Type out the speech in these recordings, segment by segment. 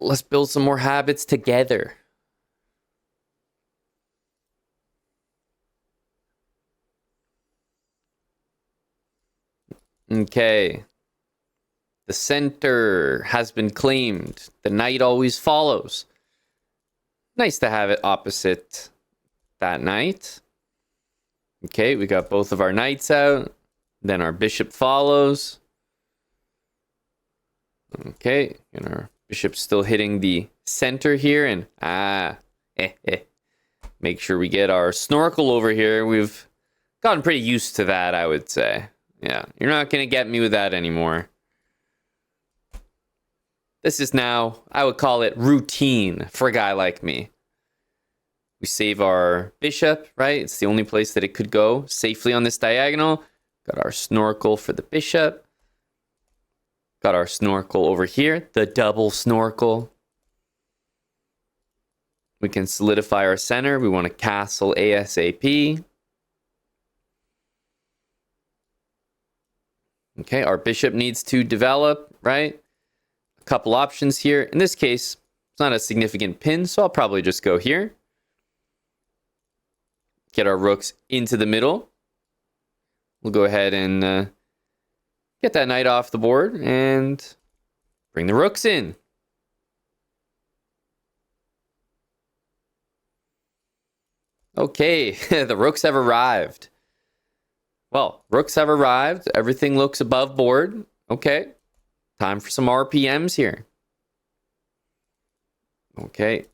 let's build some more habits together. Okay. The center has been claimed. The knight always follows. Nice to have it opposite that knight. Okay, we got both of our knights out. Then our bishop follows. Okay, and our bishop's still hitting the center here. And make sure we get our snorkel over here. We've gotten pretty used to that, I would say. Yeah, you're not going to get me with that anymore. This is now, I would call it routine for a guy like me. We save our bishop, right? It's the only place that it could go safely on this diagonal. Got our snorkel for the bishop. Got our snorkel over here, the double snorkel. We can solidify our center. We want to castle ASAP. Okay, our bishop needs to develop, right? A couple options here. In this case, it's not a significant pin, so I'll probably just go here. Get our rooks into the middle. We'll go ahead and get that knight off the board and bring the rooks in. Okay, the rooks have arrived. Well, rooks have arrived. Everything looks above board. Okay, time for some RPMs here. Okay,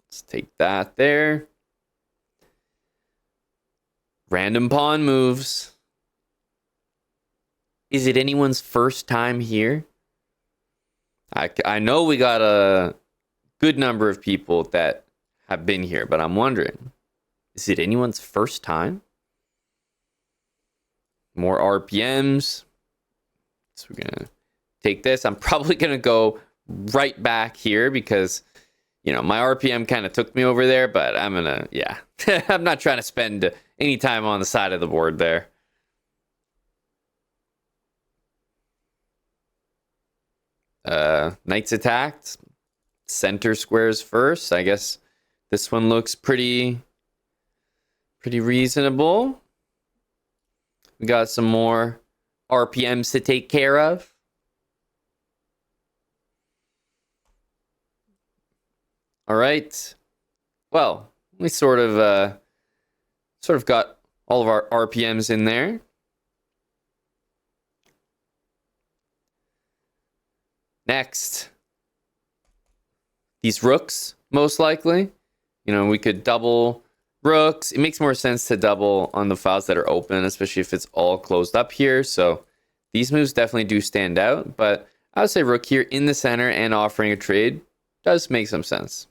let's take that there. Random pawn moves. Is it anyone's first time here? I know we got a good number of people that have been here, but I'm wondering, is it anyone's first time? More RPMs. So we're going to take this. I'm probably going to go right back here because, you know, my RPM kind of took me over there, but I'm going to, yeah. I'm not trying to spend any time on the side of the board there. Knights attacked. Center squares first. I guess this one looks pretty reasonable. We got some more RPMs to take care of. All right. Well, we sort of got all of our RPMs in there. Next, these rooks, most likely. You know, we could double rooks. It makes more sense to double on the files that are open, especially if it's all closed up here. So these moves definitely do stand out, but I would say rook here in the center and offering a trade does make some sense.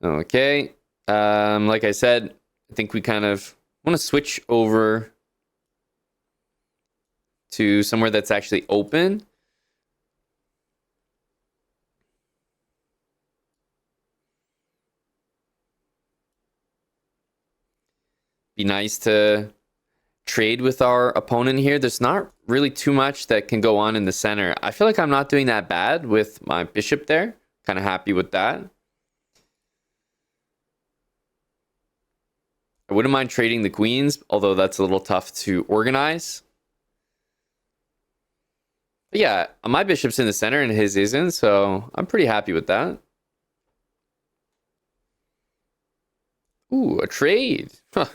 Okay. Like I said, I think we kind of want to switch over to somewhere that's actually open. Be nice to trade with our opponent here. There's not really too much that can go on in the center. I feel like I'm not doing that bad with my bishop there. Kind of happy with that. I wouldn't mind trading the queens, although that's a little tough to organize. But yeah, my bishop's in the center and his isn't, so I'm pretty happy with that. Ooh, a trade. Huh.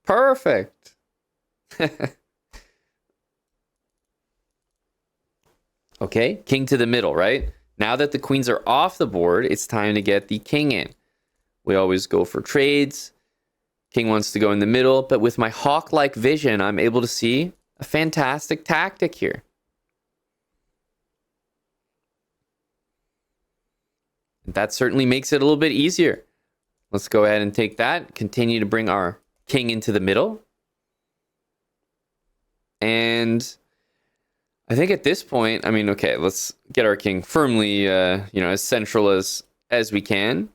Perfect. Okay, king to the middle, right? Now that the queens are off the board, it's time to get the king in. We always go for trades. King wants to go in the middle, but with my hawk-like vision, I'm able to see a fantastic tactic here. That certainly makes it a little bit easier. Let's go ahead and take that. Continue to bring our king into the middle. And I think at this point, I mean, okay, let's get our king firmly, as central as we can.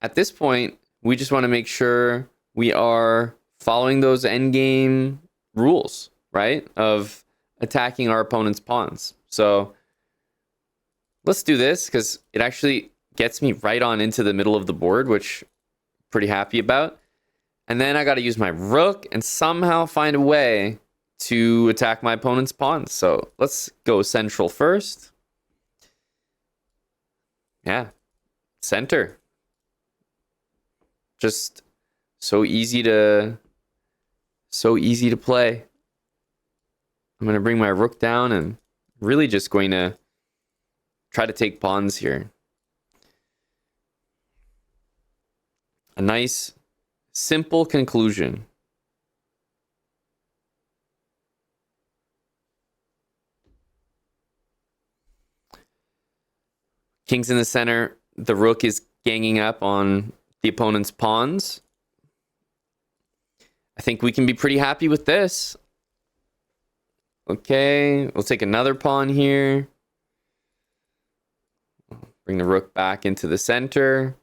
at this point, we just want to make sure we are following those endgame rules, right? Of attacking our opponent's pawns. So let's do this because it actually gets me right on into the middle of the board, which I'm pretty happy about. And then I got to use my rook and somehow find a way to attack my opponent's pawns. So let's go central first. Yeah, center. Just so easy to play. I'm going to bring my rook down and really just going to try to take pawns here. A nice, simple conclusion. King's in the center. The rook is ganging up on the opponent's pawns. I think we can be pretty happy with this. Okay, we'll take another pawn here. Bring the rook back into the center.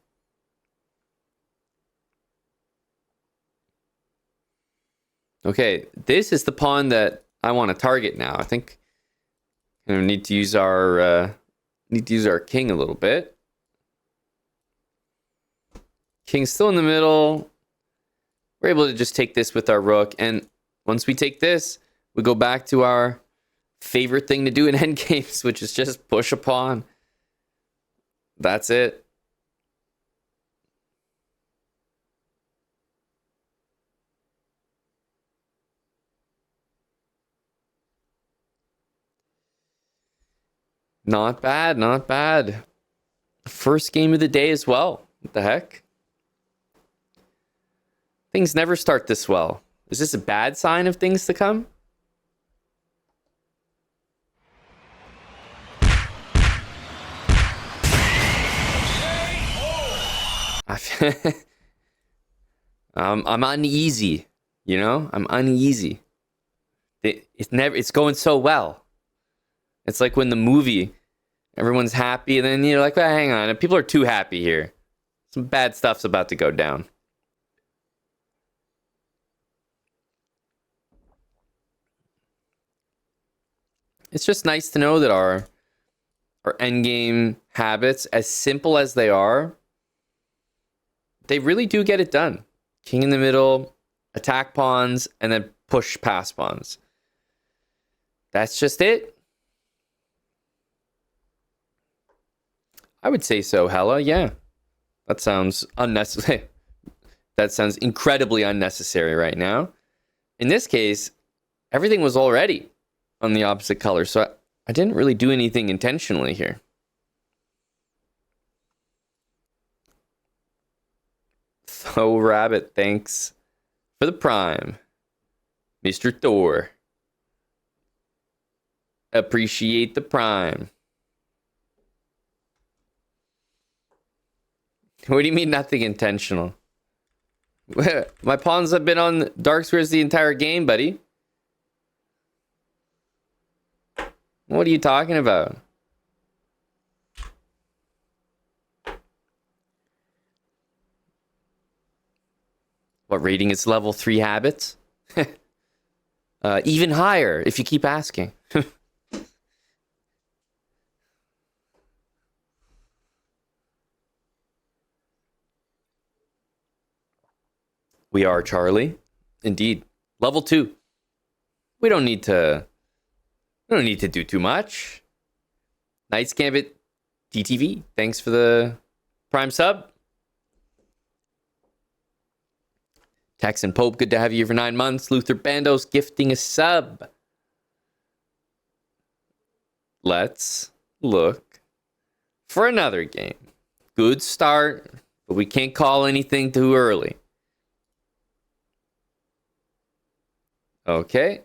Okay, this is the pawn that I want to target now. I think we need to use our king a little bit. King's still in the middle. We're able to just take this with our rook, and once we take this, we go back to our favorite thing to do in endgames, which is just push a pawn. That's it. Not bad, not bad. First game of the day as well. What the heck? Things never start this well. Is this a bad sign of things to come? I'm uneasy, you know? I'm uneasy. It's going so well. It's like when the movie, everyone's happy, and then you're like, well, hang on, people are too happy here. Some bad stuff's about to go down. It's just nice to know that our endgame habits, as simple as they are, they really do get it done. King in the middle, attack pawns, and then push past pawns. That's just it. I would say so, Hella. Yeah. That sounds unnecessary. That sounds incredibly unnecessary right now. In this case, everything was already on the opposite color, so I didn't really do anything intentionally here. So Rabbit, thanks for the prime. Mr. Thor. Appreciate the prime. What do you mean nothing intentional? My pawns have been on dark squares the entire game, buddy. What are you talking about? What rating is level 3 habits? Even higher, if you keep asking. We are, Charlie. Indeed. Level 2. We don't need to do too much. Knights Gambit DTV. Thanks for the prime sub. Texan Pope, good to have you here for 9 months. Luther Bandos gifting a sub. Let's look for another game. Good start, but we can't call anything too early. Okay.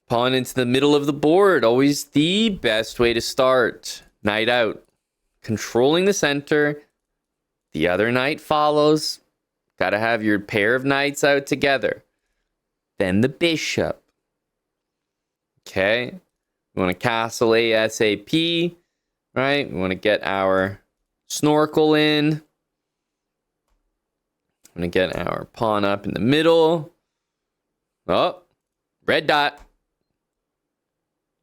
Pawn into the middle of the board. Always the best way to start. Knight out. Controlling the center. The other knight follows. Gotta have your pair of knights out together. Then the bishop. Okay. We want to castle ASAP. Right? We want to get our snorkel in. I'm going to get our pawn up in the middle. Oh, red dot.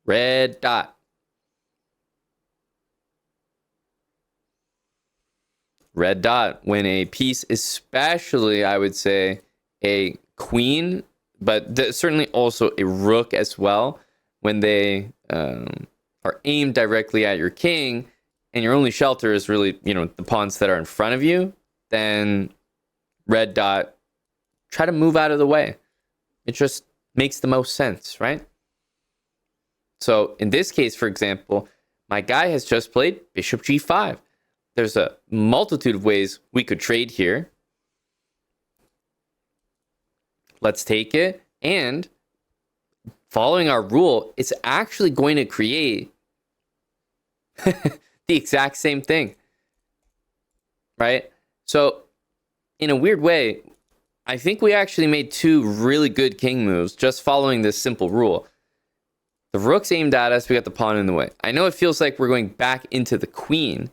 Red dot. Red dot. When a piece, especially, I would say, a queen, but certainly also a rook as well, when they are aimed directly at your king, and your only shelter is really, the pawns that are in front of you, then red dot, try to move out of the way. It just makes the most sense, right? So in this case, for example, my guy has just played bishop g5. There's a multitude of ways we could trade here. Let's take it. And following our rule, it's actually going to create the exact same thing, right? So in a weird way, I think we actually made two really good king moves just following this simple rule. The rook's aimed at us, we got the pawn in the way. I know it feels like we're going back into the queen,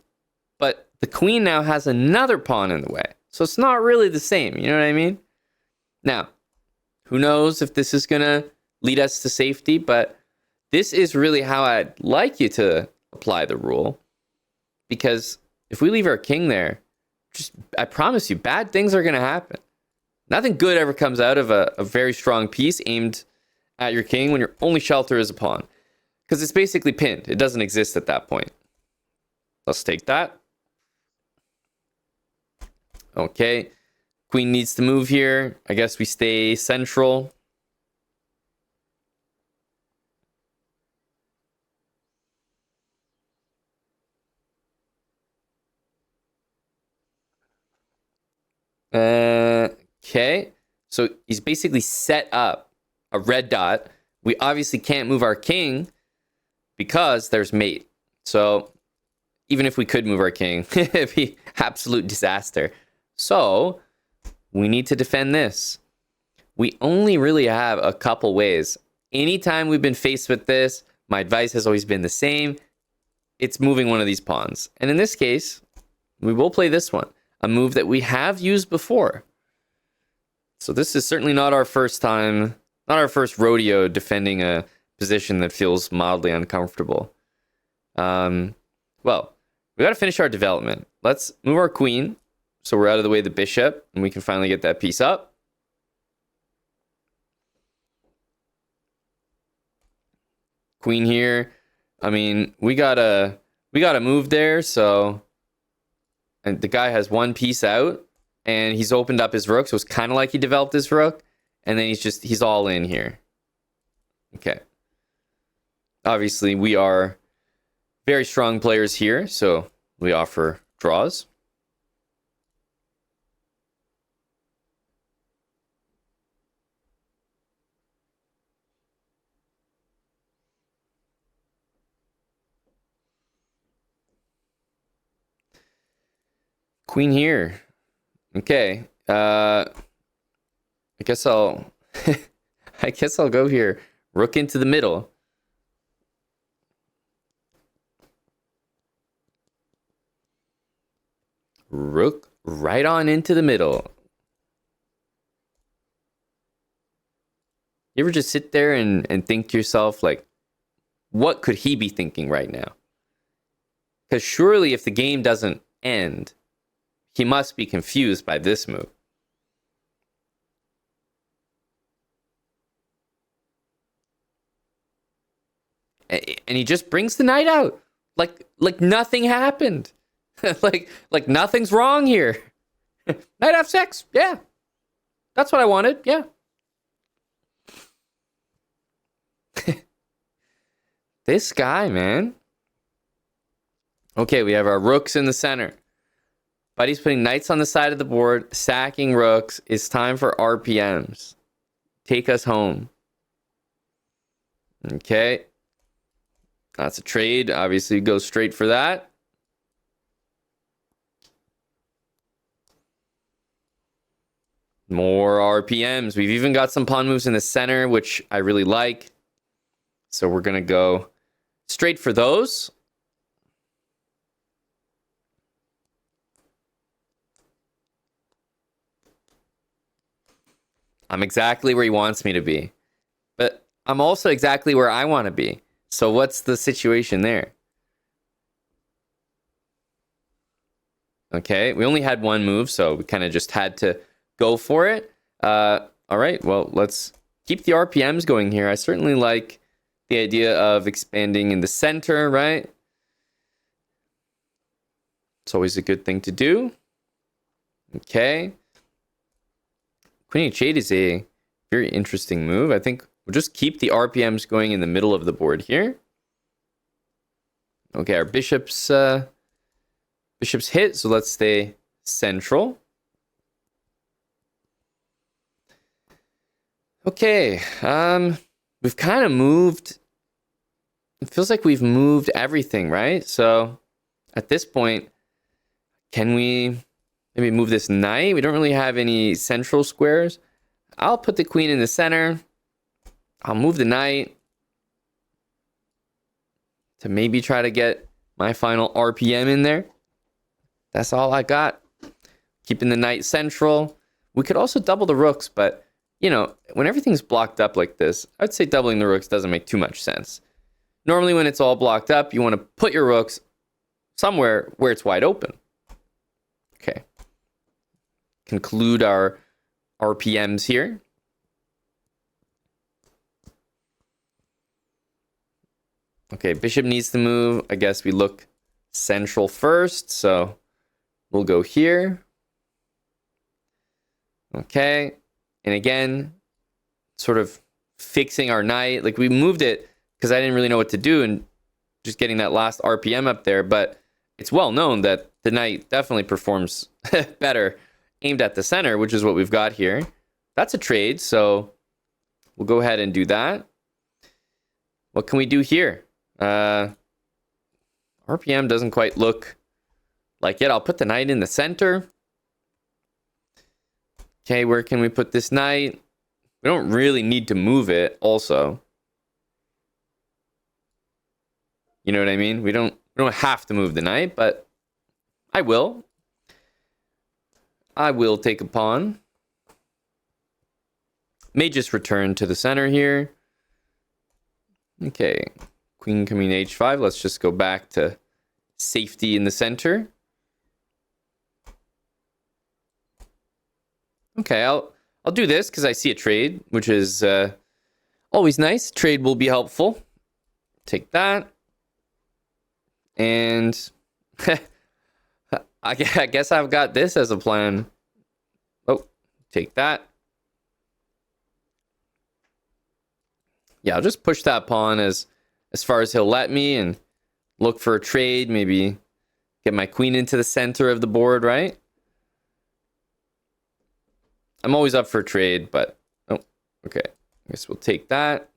but the queen now has another pawn in the way. So it's not really the same, you know what I mean? Now, who knows if this is going to lead us to safety, but this is really how I'd like you to apply the rule. Because if we leave our king there, I promise you, bad things are going to happen. Nothing good ever comes out of a very strong piece aimed at your king when your only shelter is a pawn. Because it's basically pinned. It doesn't exist at that point. Let's take that. Okay. Queen needs to move here. I guess we stay central. Okay. So he's basically set up a red dot. We obviously can't move our king because there's mate. So even if we could move our king, it'd be absolute disaster. So we need to defend this. We only really have a couple ways. Anytime we've been faced with this, my advice has always been the same. It's moving one of these pawns. And in this case, we will play this one, a move that we have used before. So this is certainly not our first time, not our first rodeo defending a position that feels mildly uncomfortable. Well, we got to finish our development. Let's move our queen so we're out of the way of the bishop and we can finally get that piece up. Queen here. I mean, we gotta move there. So, and the guy has one piece out and he's opened up his rook. So it's kind of like he developed his rook and then he's all in here. Okay. Obviously we are very strong players here. So we offer draws. Queen here. Okay. I guess I'll go here. Rook into the middle. Rook right on into the middle. You ever just sit there and think to yourself, like, what could he be thinking right now? Because surely if the game doesn't end, he must be confused by this move. And he just brings the knight out. Like nothing happened. like nothing's wrong here. Knight f6. Yeah. That's what I wanted. Yeah. This guy, man. Okay, we have our rooks in the center. But he's putting knights on the side of the board, sacking rooks. It's time for RPMs. Take us home. Okay. That's a trade. Obviously, go straight for that. More RPMs. We've even got some pawn moves in the center, which I really like. So we're going to go straight for those. I'm exactly where he wants me to be. But I'm also exactly where I want to be. So what's the situation there? Okay, we only had one move, so we kind of just had to go for it. All right, well, let's keep the RPMs going here. I certainly like the idea of expanding in the center, right? It's always a good thing to do. Okay. Queen h8 is a very interesting move. I think we'll just keep the RPMs going in the middle of the board here. Okay, our bishop's hit, so let's stay central. Okay, we've kind of moved. It feels like we've moved everything, right? So at this point, can we maybe move this knight? We don't really have any central squares. I'll put the queen in the center. I'll move the knight to maybe try to get my final RPM in there. That's all I got. Keeping the knight central. We could also double the rooks, but, you know, when everything's blocked up like this, I'd say doubling the rooks doesn't make too much sense. Normally, when it's all blocked up, you want to put your rooks somewhere where it's wide open. Okay. Conclude our RPMs here. Okay, bishop needs to move. I guess we look central first, so we'll go here. Okay, and again, sort of fixing our knight. Like, we moved it because I didn't really know what to do and just getting that last RPM up there, but it's well known that the knight definitely performs better aimed at the center, which is what we've got here. That's a trade, so we'll go ahead and do that. What can we do here? RPM doesn't quite look like it. I'll put the knight in the center. Okay, where can we put this knight? We don't really need to move it also. You know what I mean? We don't have to move the knight, but I will. I will take a pawn. May just return to the center here. Okay, queen coming h5. Let's just go back to safety in the center. Okay, I'll do this because I see a trade, which is always nice. Trade will be helpful. Take that. And I guess I've got this as a plan. Oh, take that. Yeah, I'll just push that pawn as far as he'll let me and look for a trade. Maybe get my queen into the center of the board, right? I'm always up for a trade, but... Oh, okay. I guess we'll take that.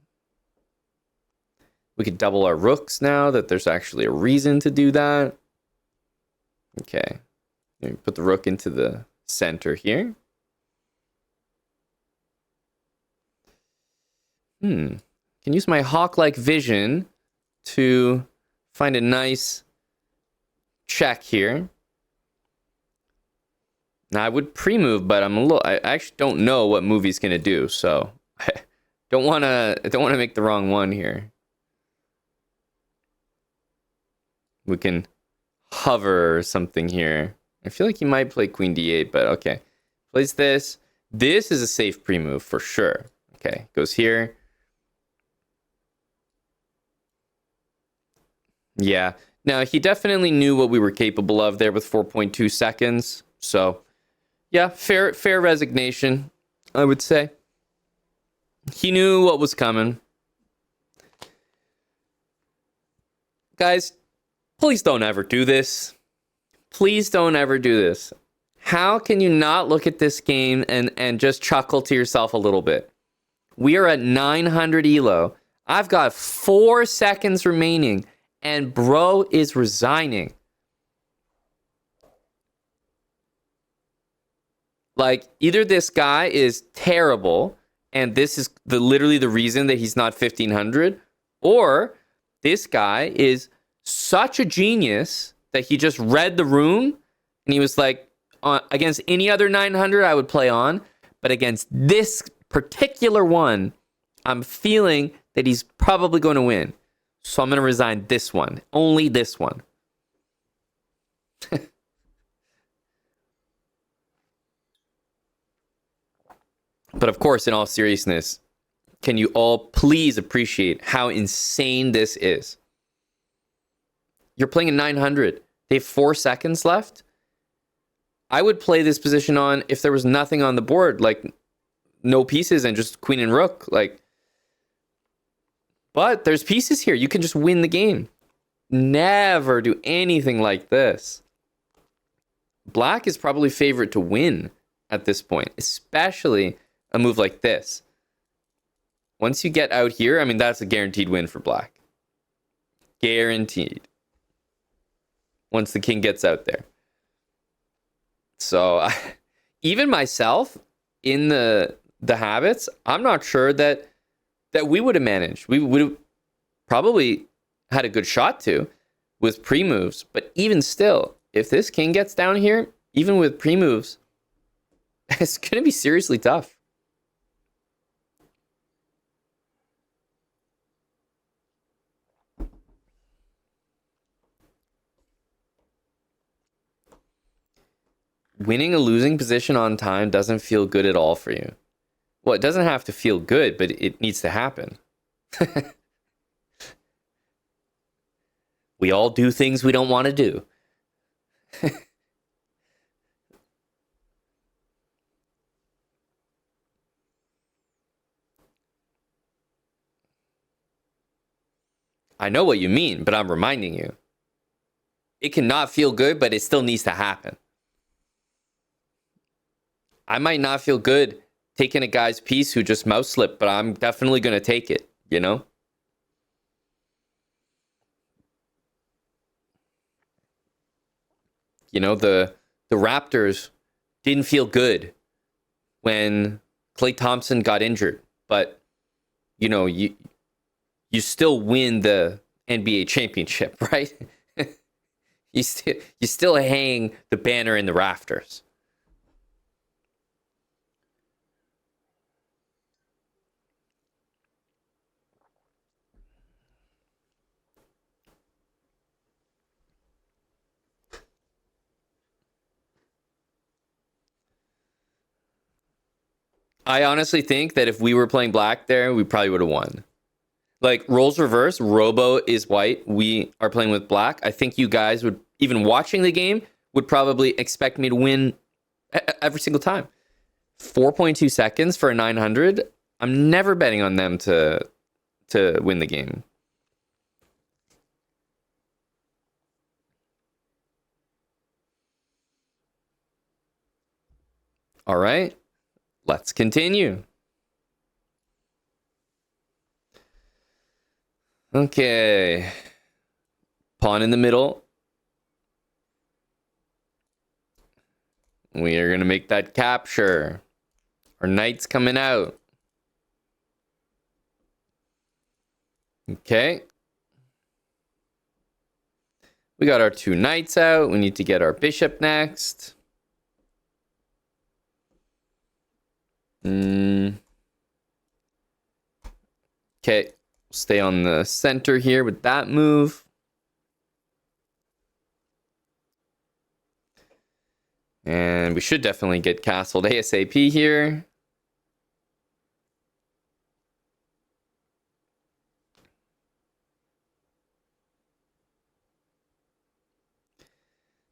We could double our rooks now that there's actually a reason to do that. Okay. Maybe put the rook into the center here. Can use my hawk-like vision to find a nice check here. Now I would pre-move, but I actually don't know what move he's gonna do, so I don't wanna make the wrong one here. We can hover or something here. I feel like he might play queen d8, but okay. Plays this. This is a safe pre-move for sure. Okay, goes here. Yeah. Now, he definitely knew what we were capable of there with 4.2 seconds. So, yeah, fair resignation, I would say. He knew what was coming. Guys, please don't ever do this. Please don't ever do this. How can you not look at this game and just chuckle to yourself a little bit? We are at 900 ELO. I've got 4 seconds remaining, and bro is resigning. Like, either this guy is terrible, and this is literally the reason that he's not 1500, or this guy is such a genius that he just read the room, and he was like, against any other 900 I would play on, but against this particular one, I'm feeling that he's probably going to win. So I'm going to resign this one. Only this one. But of course, in all seriousness, can you all please appreciate how insane this is? You're playing a 900. They have 4 seconds left. I would play this position on if there was nothing on the board, like no pieces and just queen and rook. But there's pieces here. You can just win the game. Never do anything like this. Black is probably favored to win at this point, especially a move like this. Once you get out here, I mean, that's a guaranteed win for black. Guaranteed. Once the king gets out there. So even myself in the habits, I'm not sure that we would have managed. We would have probably had a good shot to with pre-moves. But even still, if this king gets down here, even with pre-moves, it's going to be seriously tough. Winning a losing position on time doesn't feel good at all for you. Well, it doesn't have to feel good, but it needs to happen. We all do things we don't want to do. I know what you mean, but I'm reminding you. It cannot feel good, but it still needs to happen. I might not feel good taking a guy's piece who just mouse slipped, but I'm definitely going to take it, you know? You know, the Raptors didn't feel good when Klay Thompson got injured, but you know, you still win the NBA championship, right? you still hang the banner in the rafters. I honestly think that if we were playing black there, we probably would have won. Like, roles reverse, Robo is white, we are playing with black. I think you guys would, even watching the game, would probably expect me to win every single time. 4.2 seconds for a 900. I'm never betting on them to win the game. All right, let's continue. Okay. Pawn in the middle. We are going to make that capture. Our knight's coming out. Okay. We got our 2 knights out. We need to get our bishop next. Okay. Stay on the center here with that move. And we should definitely get castled ASAP here.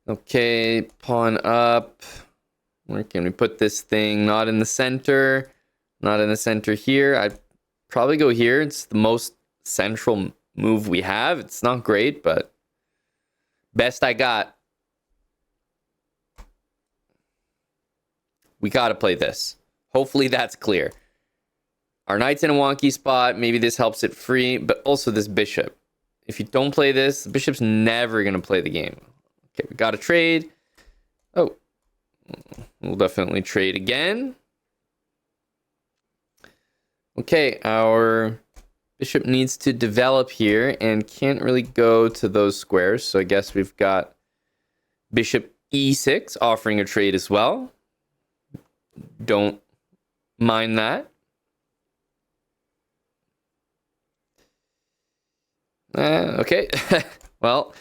Okay, pawn up. Where can we put this thing? Not in the center. Not in the center here. I'd probably go here. It's the most central move we have. It's not great, but best I got. We got to play this. Hopefully that's clear. Our knight's in a wonky spot. Maybe this helps it free, but also this bishop. If you don't play this, the bishop's never going to play the game. Okay, we got to trade. Oh, we'll definitely trade again. Okay, our bishop needs to develop here and can't really go to those squares. So I guess we've got bishop e6 offering a trade as well. Don't mind that. Okay. Well,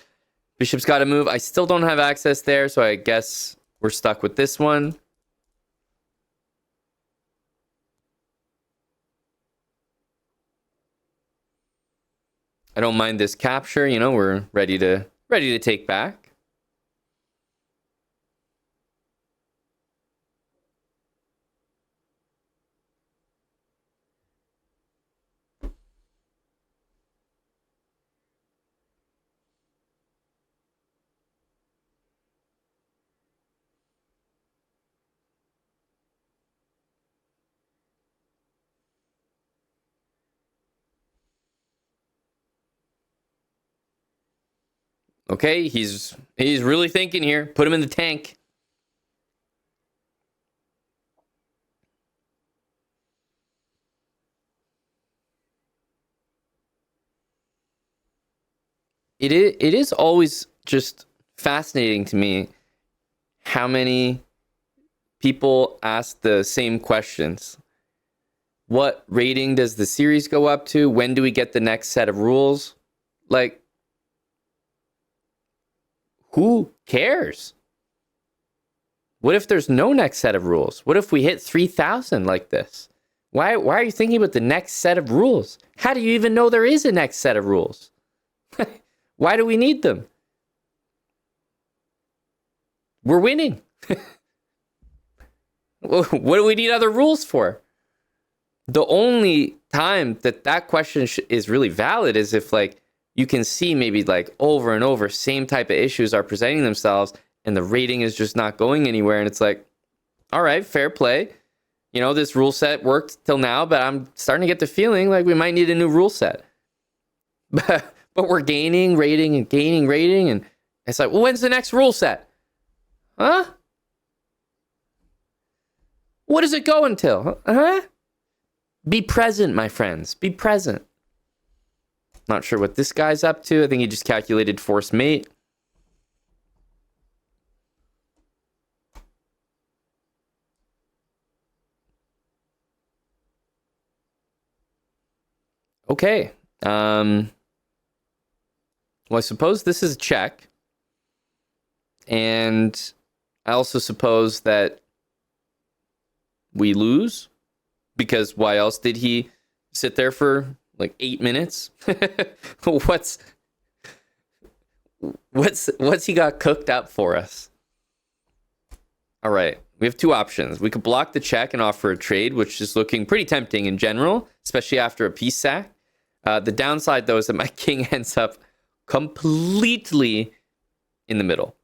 bishop's got to move. I still don't have access there, so I guess we're stuck with this one. I don't mind this capture. You know, we're ready to take back. Okay, he's really thinking here. Put him in the tank. It is always just fascinating to me how many people ask the same questions. What rating does the series go up to? When do we get the next set of rules? Like, who cares? What if there's no next set of rules? What if we hit 3,000 like this? Why are you thinking about the next set of rules? How do you even know there is a next set of rules? Why do we need them? We're winning. What do we need other rules for? The only time that question is really valid is if, like, you can see maybe like over and over same type of issues are presenting themselves and the rating is just not going anywhere, and it's like, all right, fair play. You know, this rule set worked till now, but I'm starting to get the feeling like we might need a new rule set. But we're gaining rating and gaining rating, and it's like, well, when's the next rule set? Huh? What does it go until? Huh? Be present, my friends. Be present. Not sure what this guy's up to. I think he just calculated force mate. Okay. Well, I suppose this is a check. And I also suppose that we lose, because why else did he sit there for like 8 minutes? What's he got cooked up for us? All right, we have two options. We could block the check and offer a trade, which is looking pretty tempting in general, especially after a piece sack. The downside, though, is that my king ends up completely in the middle.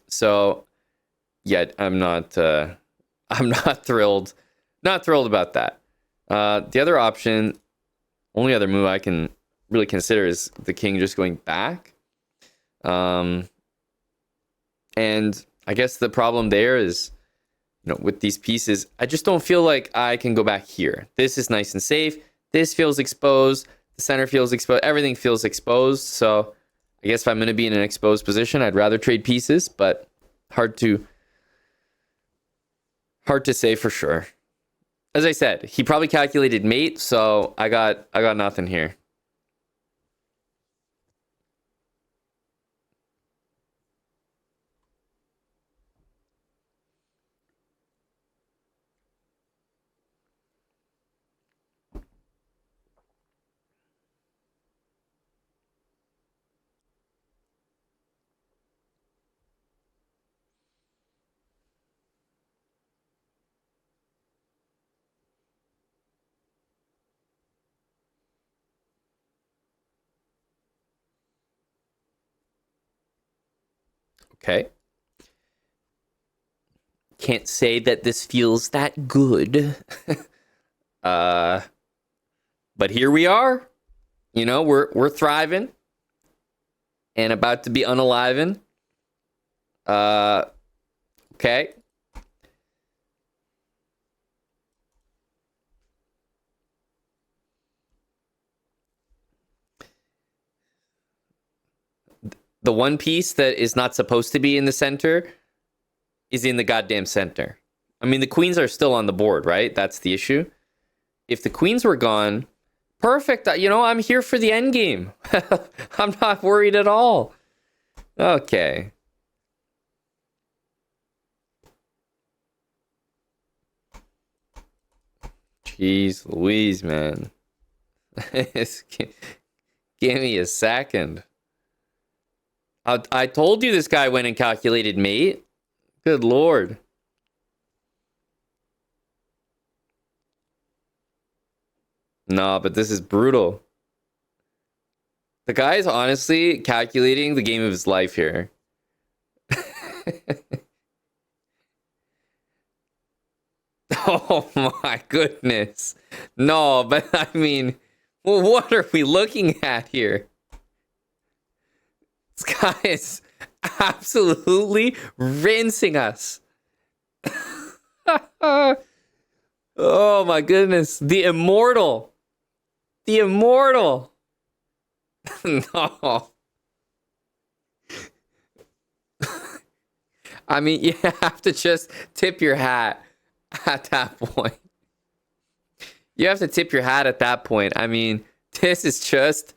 So, yeah, I'm not thrilled. Not thrilled about that. The other option, only other move I can really consider, is the king just going back. And I guess the problem there is, you know, with these pieces, I just don't feel like I can go back here. This is nice and safe. This feels exposed. The center feels exposed. Everything feels exposed. So I guess if I'm going to be in an exposed position, I'd rather trade pieces, but hard to say for sure. As I said, he probably calculated mate, so I got nothing here. Okay. Can't say that this feels that good. But here we are. You know, we're thriving and about to be unaliven. Okay. The one piece that is not supposed to be in the center is in the goddamn center. I mean, the queens are still on the board, right? That's the issue. If the queens were gone, Perfect. You know, I'm here for the end game. I'm not worried at all. Okay. Jeez Louise, man. Give me a second. I told you this guy went and calculated mate. Good lord. Nah, but this is brutal. The guy is honestly calculating the game of his life here. Oh my goodness. No, but I mean, well, what are we looking at here? This guy is absolutely rinsing us. Oh my goodness. The immortal. The immortal. No. I mean, you have to just tip your hat at that point. You have to tip your hat at that point. I mean, this is just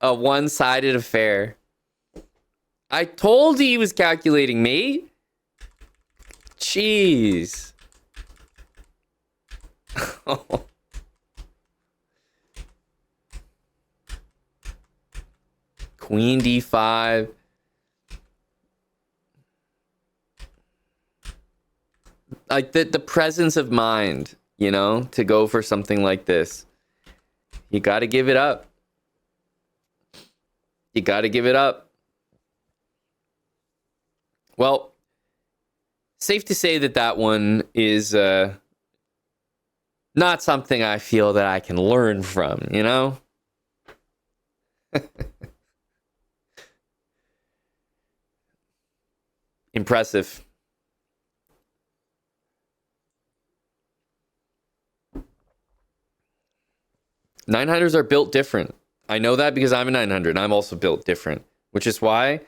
a one-sided affair. I told you he was calculating, mate. Jeez. Queen d5. Like the presence of mind, you know, to go for something like this. You got to give it up. You got to give it up. Well, safe to say that that one is not something I feel that I can learn from, you know? Impressive. Nine hundreds are built different. I know that because I'm a 900. I'm also built different, which is why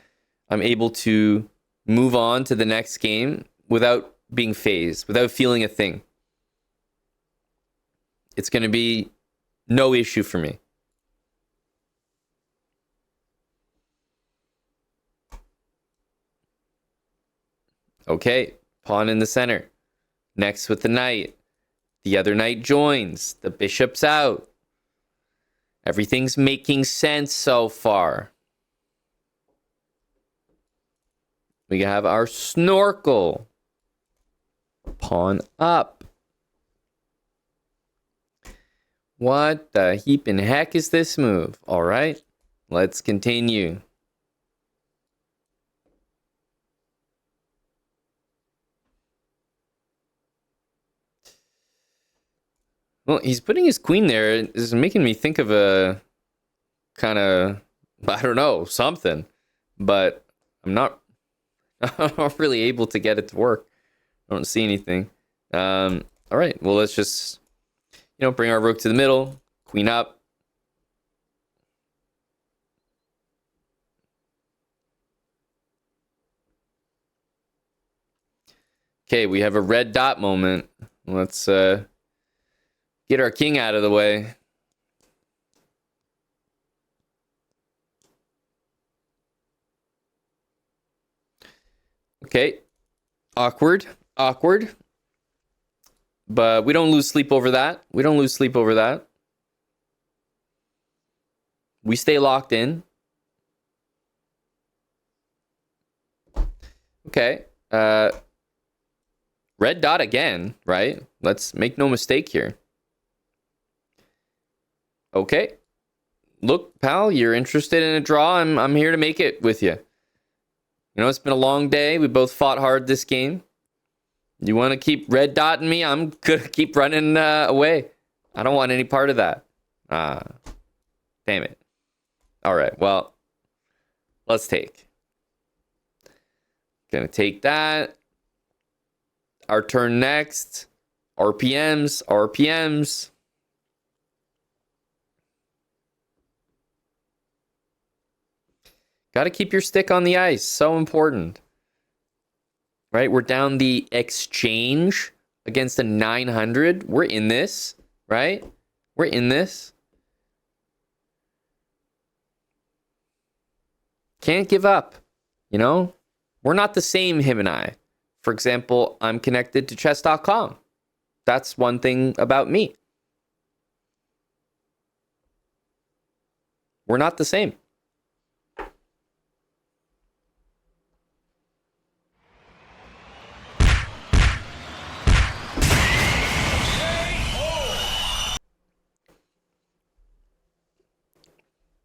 I'm able to move on to the next game without being phased, without feeling a thing. It's going to be no issue for me. Okay, pawn in the center. Next with the knight. The other knight joins. The bishop's out. Everything's making sense so far. We have our snorkel. Pawn up. What the heaping heck is this move? All right, let's continue. Well, he's putting his queen there. This is making me think of a kind of, I don't know, something. But I'm not really able to get it to work. I don't see anything. All right, well, let's just, you know, bring our rook to the middle. Queen up. Okay, we have a red dot moment. Let's get our king out of the way. Okay. Awkward. Awkward. But we don't lose sleep over that. We don't lose sleep over that. We stay locked in. Okay. Red dot again, right? Let's make no mistake here. Okay. Look, pal, you're interested in a draw. I'm here to make it with you. You know, it's been a long day. We both fought hard this game. You want to keep red dotting me? I'm gonna keep running away. I don't want any part of that. Damn it. All right, well, let's take. Gonna take that. Our turn next. RPMs, RPMs. Got to keep your stick on the ice. So important. Right? We're down the exchange against a 900. We're in this, right? We're in this. Can't give up, you know? We're not the same, him and I. For example, I'm connected to chess.com. That's one thing about me. We're not the same.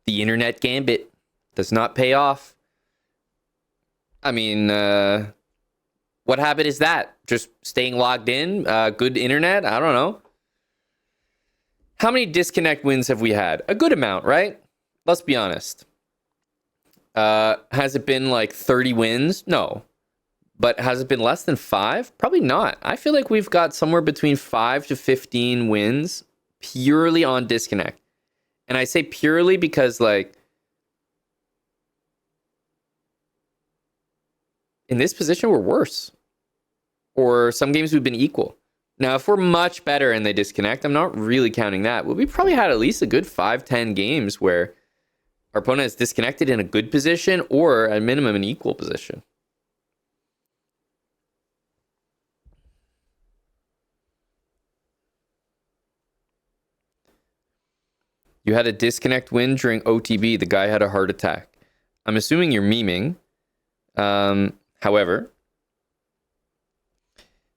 The internet gambit does not pay off. I mean, what habit is that? Just staying logged in? Good internet? I don't know. How many disconnect wins have we had? A good amount, right? Let's be honest. Has it been like 30 wins? No. But has it been less than 5? Probably not. I feel like we've got somewhere between 5 to 15 wins purely on disconnect. And I say purely because, like, in this position, we're worse. Or some games we've been equal. Now, if we're much better and they disconnect, I'm not really counting that. But we probably had at least a good 5-10 games where our opponent is disconnected in a good position or at minimum an equal position. You had a disconnect win during OTB. The guy had a heart attack. I'm assuming you're memeing. However,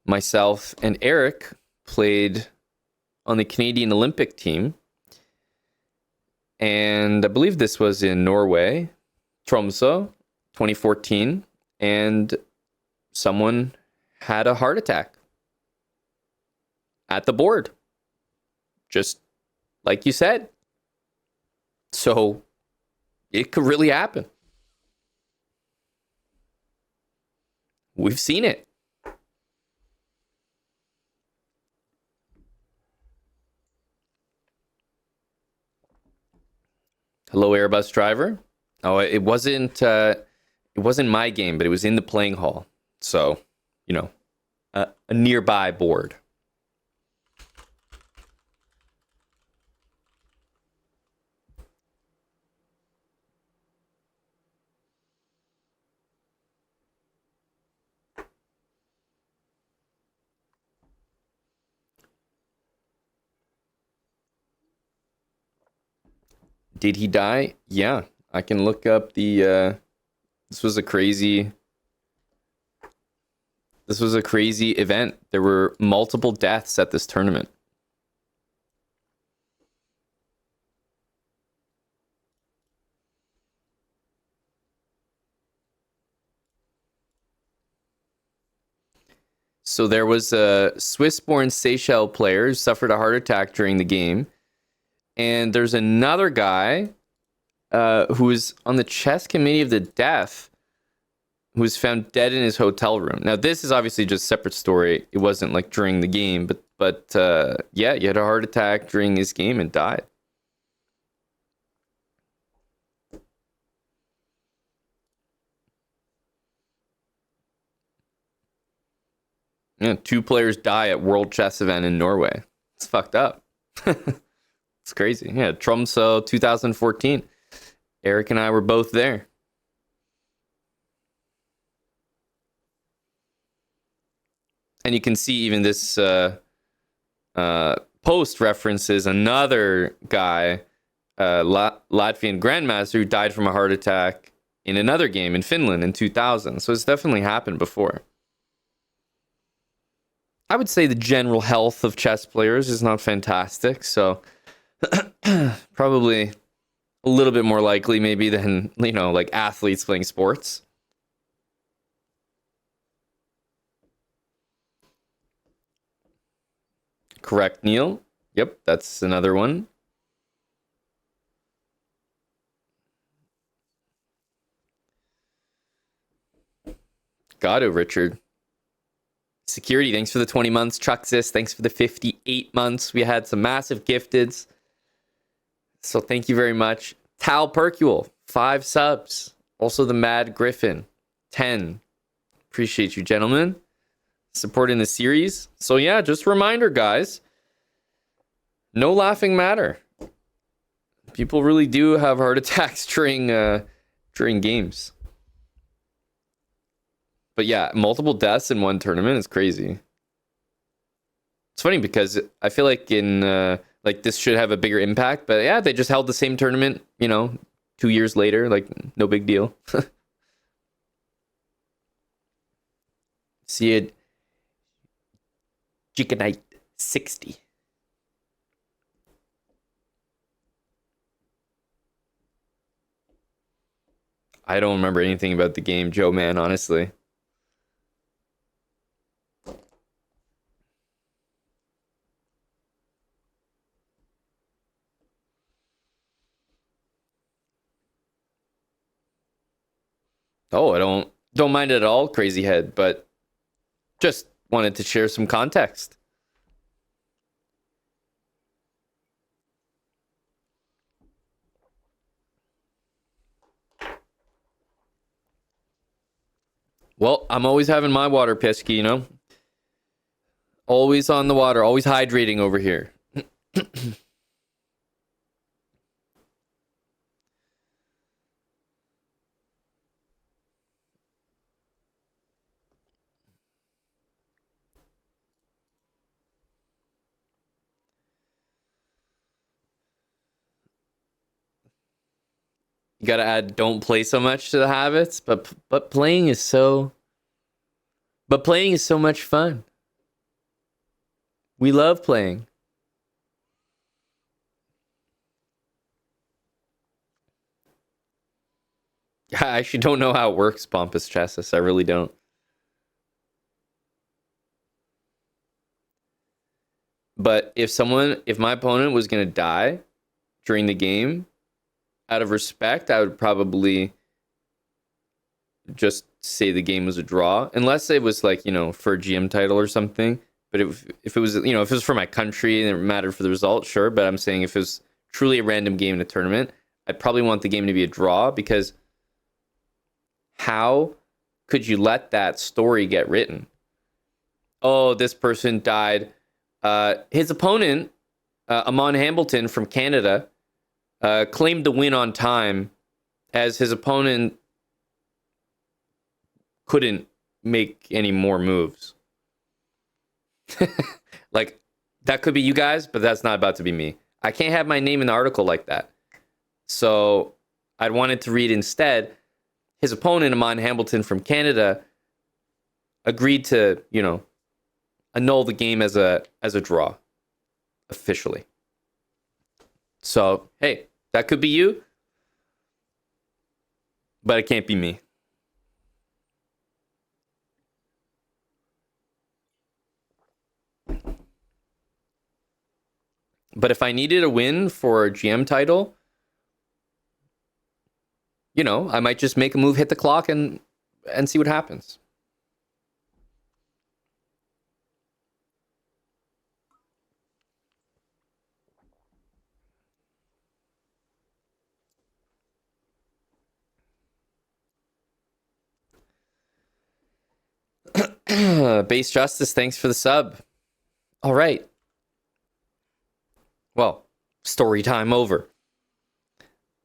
myself and Eric played on the Canadian Olympic team. And I believe this was in Norway, Tromsø, 2014. And someone had a heart attack at the board. Just like you said. So it could really happen. We've seen it. Hello, Airbus driver. Oh, it wasn't my game, but it was in the playing hall. So, you know, a nearby board. Did he die? Yeah, I can look up the this was a crazy event. There were multiple deaths at this tournament. So there was a Swiss-born Seychelles player who suffered a heart attack during the game. And there's another guy who was on the chess committee of the deaf who was found dead in his hotel room. Now, this is obviously just a separate story. It wasn't like during the game, but yeah, he had a heart attack during his game and died. Yeah, 2 players die at World Chess event in Norway. It's fucked up. It's crazy. Yeah, Tromsø 2014. Eric and I were both there. And you can see even this post references another guy, Latvian grandmaster, who died from a heart attack in another game in Finland in 2000. So it's definitely happened before. I would say the general health of chess players is not fantastic. So probably a little bit more likely maybe than, you know, like athletes playing sports. Correct, Neil. Yep, that's another one. Got it, Richard. Security, thanks for the 20 months. Truxis, thanks for the 58 months. We had some massive gifteds. So thank you very much. Tal Percule, 5 subs. Also the Mad Griffin, 10. Appreciate you, gentlemen. Supporting the series. So yeah, just a reminder, guys. No laughing matter. People really do have heart attacks during during games. But yeah, multiple deaths in one tournament is crazy. It's funny because I feel like in like this should have a bigger impact, but yeah, they just held the same tournament, 2 years later, like no big deal. See it, Chicken 60. I don't remember anything about the game, Joe, man, honestly. Oh, I don't mind it at all, crazy head, but just wanted to share some context. Well, I'm always having my water pisky, Always on the water, always hydrating over here. You gotta add don't play so much to the habits, but playing is so much fun. We love playing. I actually don't know how it works, Pompous Chassis. I really don't. But if my opponent was gonna die during the game, out of respect, I would probably just say the game was a draw, unless it was like, for a GM title or something. But if it was, if it was for my country and it mattered for the result, sure. But I'm saying if it was truly a random game in a tournament, I'd probably want the game to be a draw, because how could you let that story get written? Oh, this person died. His opponent, Amon Hambleton from Canada, claimed the win on time, as his opponent couldn't make any more moves. Like, that could be you guys, but that's not about to be me. I can't have my name in the article like that. So I'd wanted to read instead, his opponent, Amon Hambleton from Canada, agreed to, annul the game as a draw officially. So, hey, that could be you, but it can't be me. But if I needed a win for a GM title, I might just make a move, hit the clock, and see what happens. Base Justice, thanks for the sub. All right. Well, story time over.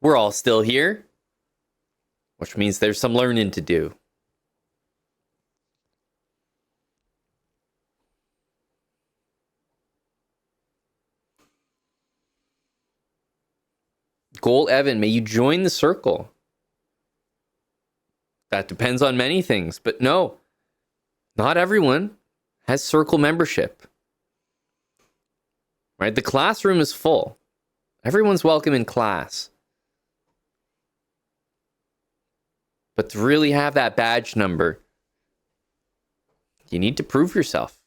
We're all still here, which means there's some learning to do. Goal Evan, may you join the circle. That depends on many things, but no, not everyone has circle membership. Right? The classroom is full. Everyone's welcome in class. But to really have that badge number, you need to prove yourself.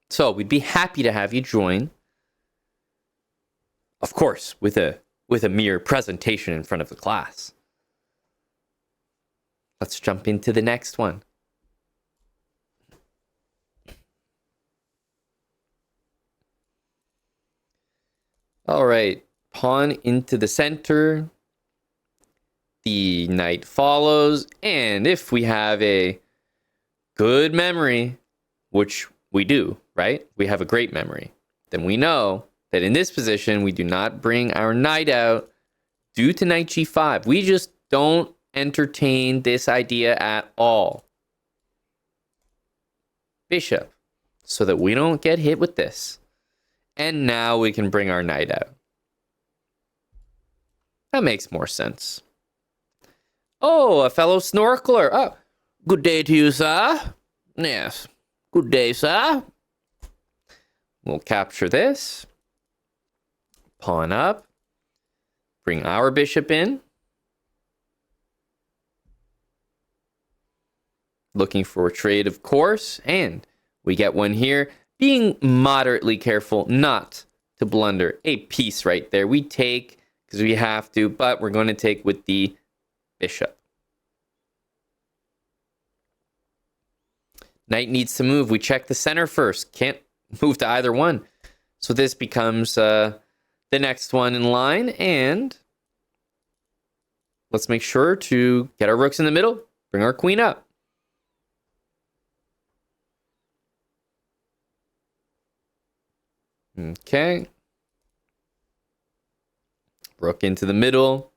So we'd be happy to have you join. Of course, with a mere presentation in front of the class. Let's jump into the next one. All right, pawn into the center. The knight follows, and if we have a good memory, which we do, right? We have a great memory. Then we know that in this position, we do not bring our knight out due to knight g5. We just don't entertain this idea at all. Bishop, so that we don't get hit with this. And now we can bring our knight out. That makes more sense. Oh, a fellow snorkeler. Oh, good day to you, sir. Yes, good day, sir. We'll capture this. Pawn up. Bring our bishop in. Looking for a trade, of course. And we get one here. Being moderately careful not to blunder a piece right there. We take, because we have to, but we're going to take with the bishop. Knight needs to move. We check the center first. Can't move to either one. So this becomes the next one in line. And let's make sure to get our rooks in the middle. Bring our queen up. Okay. Rook into the middle.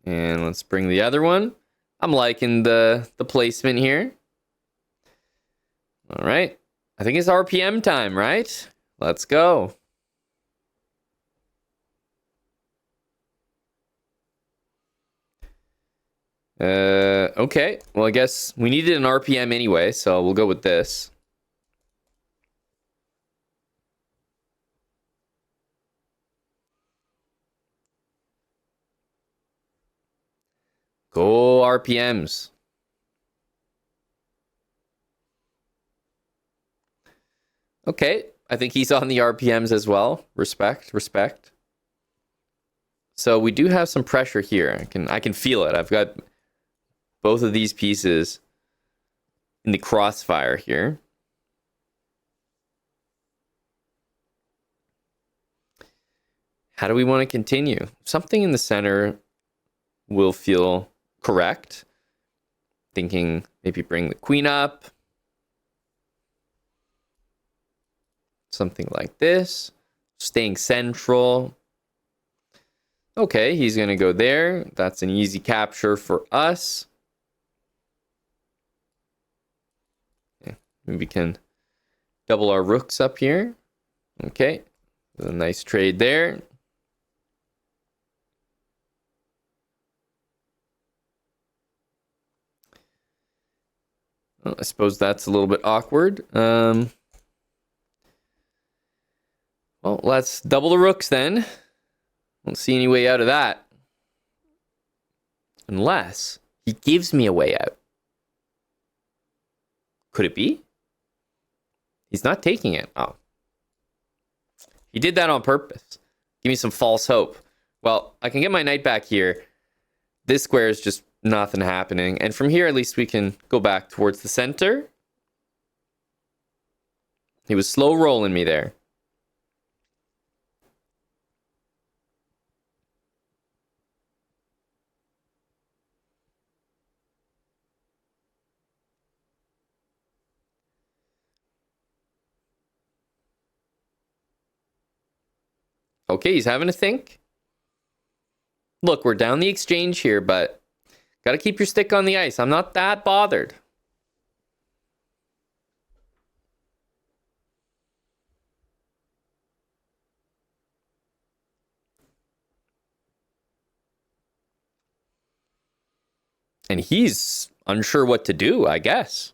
And let's bring the other one. I'm liking the placement here. All right. I think it's RPM time, right? Let's go. Okay. Well, I guess we needed an RPM anyway, so we'll go with this. Go RPMs. Okay. I think he's on the RPMs as well. Respect, respect. So we do have some pressure here. I can feel it. I've got both of these pieces in the crossfire here. How do we want to continue? Something in the center will feel correct. Thinking maybe bring the queen up. Something like this. Staying central. Okay, he's going to go there. That's an easy capture for us. Okay, maybe we can double our rooks up here. Okay, a nice trade there. Well, I suppose that's a little bit awkward. Well, let's double the rooks then. Don't see any way out of that. Unless he gives me a way out. Could it be? He's not taking it. Oh. He did that on purpose. Give me some false hope. Well, I can get my knight back here. This square is just nothing happening. And from here, at least we can go back towards the center. He was slow rolling me there. Okay, he's having a think. Look, we're down the exchange here, but got to keep your stick on the ice. I'm not that bothered. And he's unsure what to do, I guess.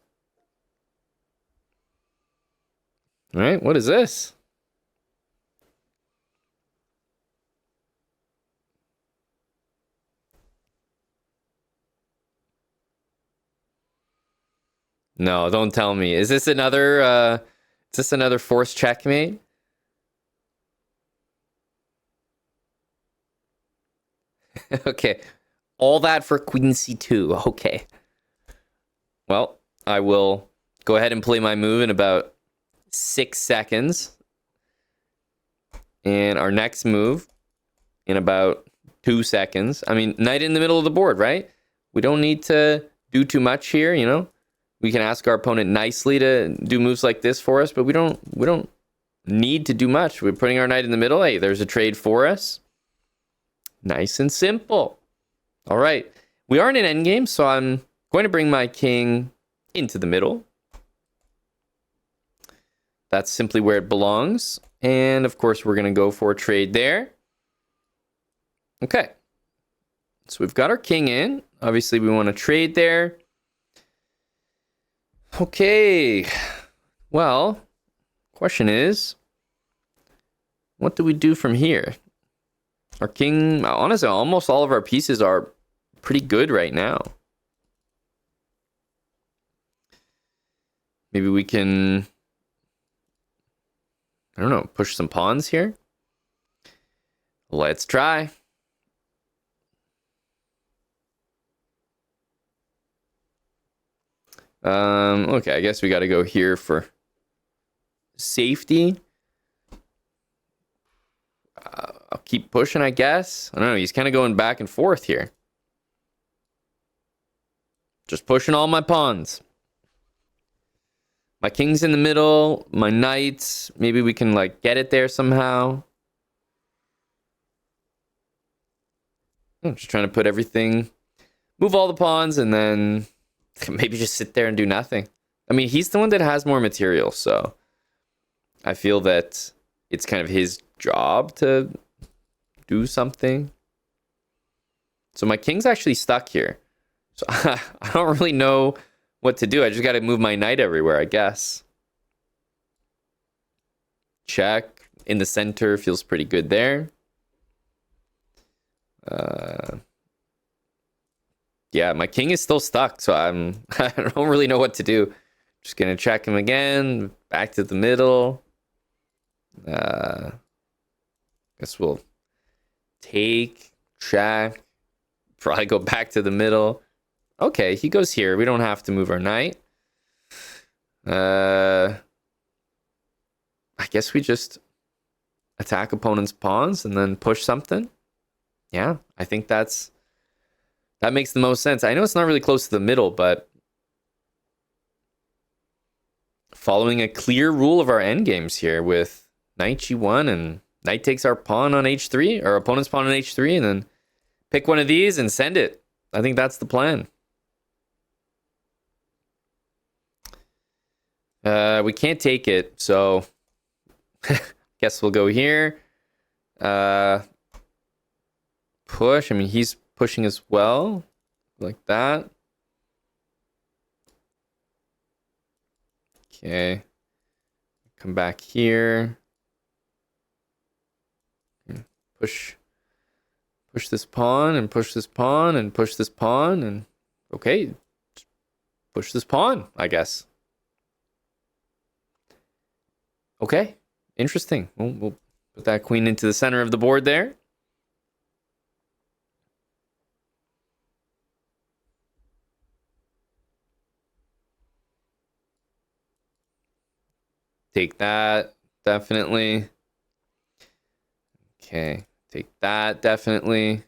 All right, what is this? No, don't tell me. Is this another forced checkmate? Okay. All that for queen c2. Okay. Well, I will go ahead and play my move in about 6 seconds. And our next move in about 2 seconds. I mean, knight in the middle of the board, right? We don't need to do too much here, you know? We can ask our opponent nicely to do moves like this for us, but we don't need to do much. We're putting our knight in the middle. Hey, there's a trade for us. Nice and simple. All right. We are in an endgame, so I'm going to bring my king into the middle. That's simply where it belongs. And of course, we're going to go for a trade there. Okay. So we've got our king in. Obviously, we want to trade there. Okay. Well, question is, what do we do from here? Our king, honestly, almost all of our pieces are pretty good right now. Maybe we can, I don't know, push some pawns here. Let's try. Okay, I guess we got to go here for safety. I'll keep pushing, I guess. I don't know. He's kind of going back and forth here. Just pushing all my pawns. My king's in the middle. My knights. Maybe we can like get it there somehow. I'm just trying to put everything, move all the pawns, and then maybe just sit there and do nothing. I mean, he's the one that has more material, so I feel that it's kind of his job to do something. So my king's actually stuck here. So I don't really know what to do. I just got to move my knight everywhere, I guess. Check. In the center feels pretty good there. Yeah, my king is still stuck, so I don't really know what to do. Just gonna check him again. Back to the middle. Guess we'll take, check, probably go back to the middle. Okay, he goes here. We don't have to move our knight. I guess we just attack opponent's pawns and then push something. Yeah, I think that makes the most sense. I know it's not really close to the middle, but following a clear rule of our endgames here with knight g1 and knight takes our pawn on h3, or opponent's pawn on h3, and then pick one of these and send it. I think that's the plan. We can't take it, so guess we'll go here. Push. I mean, he's pushing as well, like that. Okay. Come back here. Push this pawn and push this pawn and push this pawn and okay, push this pawn, I guess. Okay, interesting. We'll put that queen into the center of the board there. Take that, definitely. Okay, take that, definitely.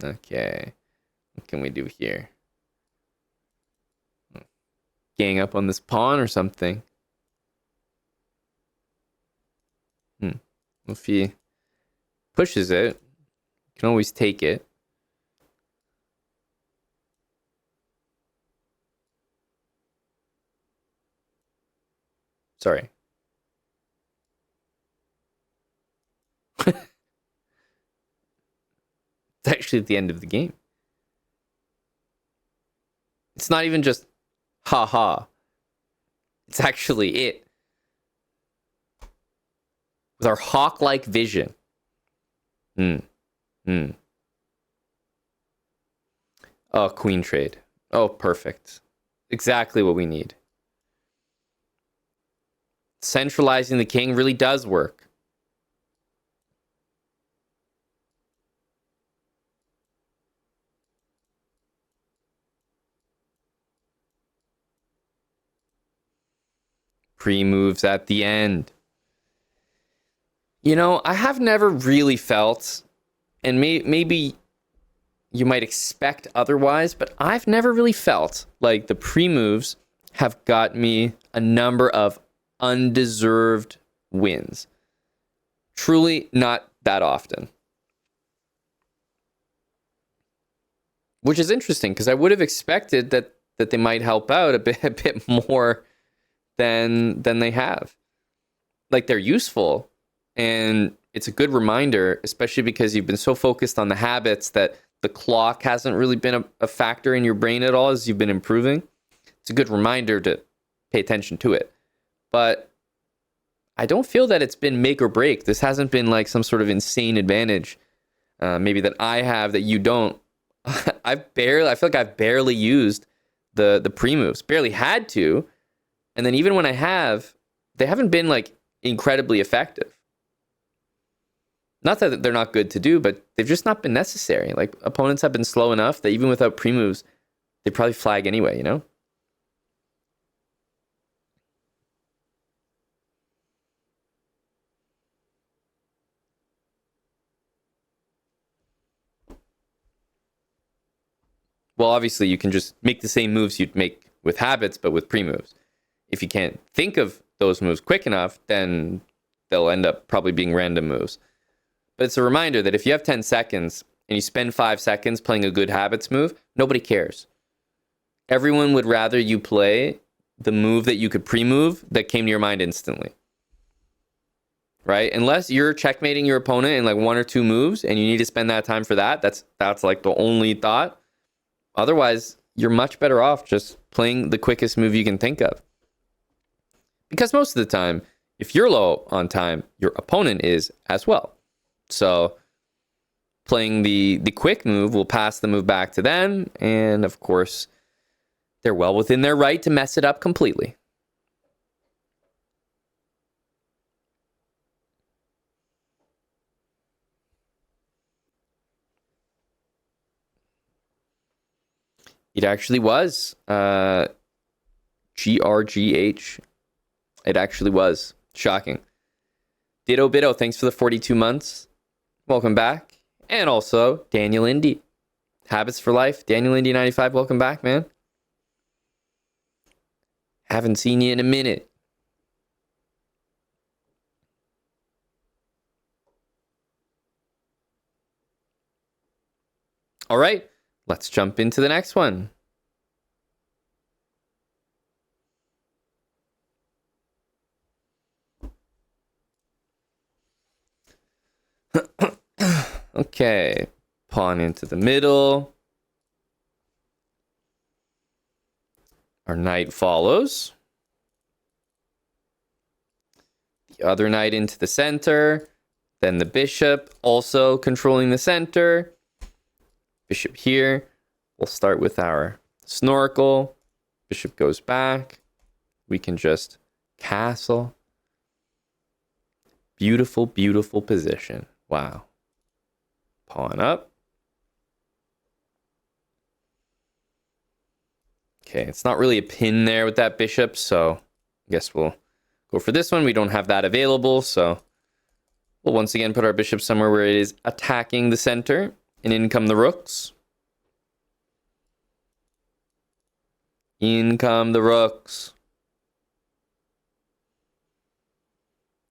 Okay, what can we do here? Gang up on this pawn or something. If he pushes it, you can always take it. Sorry. It's actually at the end of the game. It's not even just haha. It's actually it. With our hawk-like vision. Oh, queen trade. Oh, perfect. Exactly what we need. Centralizing the king really does work. Pre-moves at the end. You know, I have never really felt, and maybe you might expect otherwise, but I've never really felt like the pre-moves have got me a number of undeserved wins. Truly not that often. Which is interesting because I would have expected that they might help out a bit more than they have. Like, they're useful, and it's a good reminder, especially because you've been so focused on the habits that the clock hasn't really been a factor in your brain at all as you've been improving. It's a good reminder to pay attention to it. But I don't feel that it's been make or break. This hasn't been like some sort of insane advantage, maybe that I have that you don't. I feel like I've barely used the pre-moves, barely had to. And then even when I have, they haven't been like incredibly effective. Not that they're not good to do, but they've just not been necessary. Like, opponents have been slow enough that even without pre-moves, they probably flag anyway, you know? Well, obviously, you can just make the same moves you'd make with habits, but with pre-moves. If you can't think of those moves quick enough, then they'll end up probably being random moves. But it's a reminder that if you have 10 seconds and you spend 5 seconds playing a good habits move, nobody cares. Everyone would rather you play the move that you could pre-move that came to your mind instantly. Right? Unless you're checkmating your opponent in like 1 or 2 moves and you need to spend that time for that, that's like the only thought. Otherwise, you're much better off just playing the quickest move you can think of. Because most of the time, if you're low on time, your opponent is as well. So playing the quick move will pass the move back to them. And of course, they're well within their right to mess it up completely. It actually was. GRGH. It actually was. Shocking. Ditto Bitto, thanks for the 42 months. Welcome back. And also, Daniel Indy. Habits for Life. Daniel Indy 95, welcome back, man. Haven't seen you in a minute. All right, let's jump into the next one. Okay, pawn into the middle. Our knight follows. The other knight into the center. Then the bishop also controlling the center. Bishop here. We'll start with our snorkel. Bishop goes back. We can just castle. Beautiful, beautiful position. Wow. Pawn up. Okay, it's not really a pin there with that bishop, so I guess we'll go for this one. We don't have that available, so we'll once again put our bishop somewhere where it is attacking the center, and in come the rooks. In come the rooks.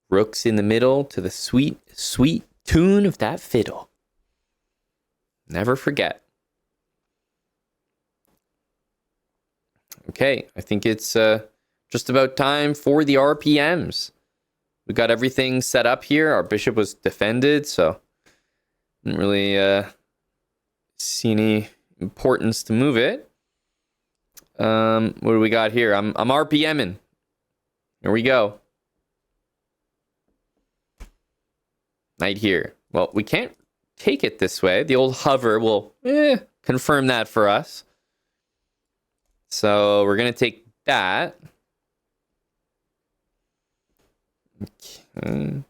Rooks in the middle to the sweet, sweet tune of that fiddle. Never forget. Okay, I think it's just about time for the RPMs. We got everything set up here. Our bishop was defended, so didn't really see any importance to move it. What do we got here? I'm RPMing. Here we go. Knight here. Well, we can't take it this way. The old hover will confirm that for us. So we're going to take that. Okay.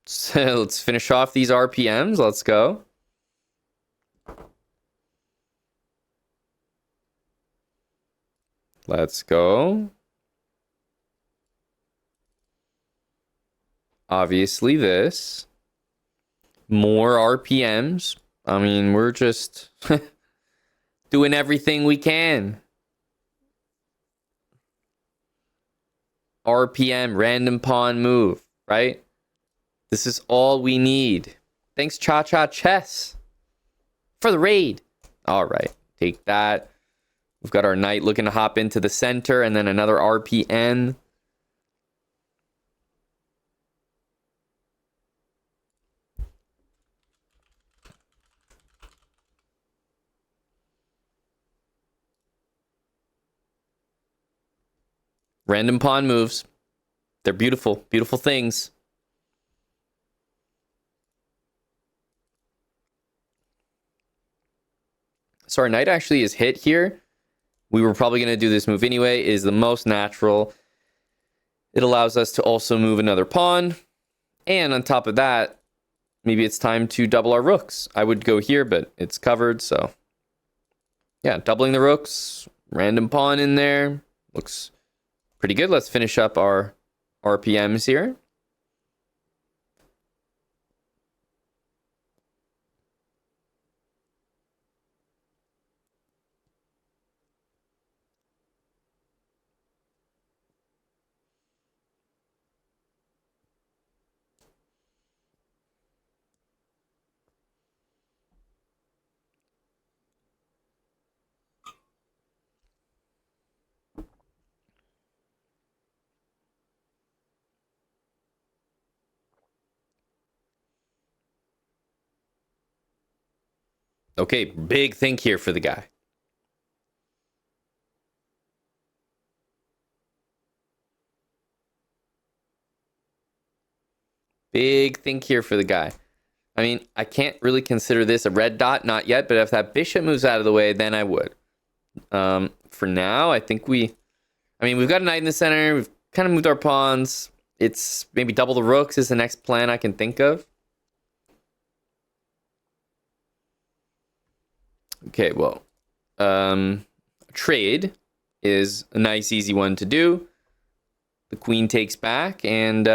So let's finish off these RPMs. Let's go. Let's go. Obviously this. More RPMs. I mean, we're just doing everything we can. RPM, random pawn move, right? This is all we need. Thanks, Cha Cha Chess, for the raid. All right, take that. We've got our knight looking to hop into the center, and then another RPN. Random pawn moves. They're beautiful, beautiful things. So our knight actually is hit here. We were probably going to do this move anyway. It is the most natural. It allows us to also move another pawn. And on top of that, maybe it's time to double our rooks. I would go here, but it's covered, so... yeah, doubling the rooks. Random pawn in there. Looks pretty good. Let's finish up our RPMs here. Okay, big think here for the guy. Big think here for the guy. I mean, I can't really consider this a red dot, not yet, but if that bishop moves out of the way, then I would. For now, I think we've got a knight in the center. We've kind of moved our pawns. It's maybe double the rooks is the next plan I can think of. Okay, well, trade is a nice, easy one to do. The queen takes back, and,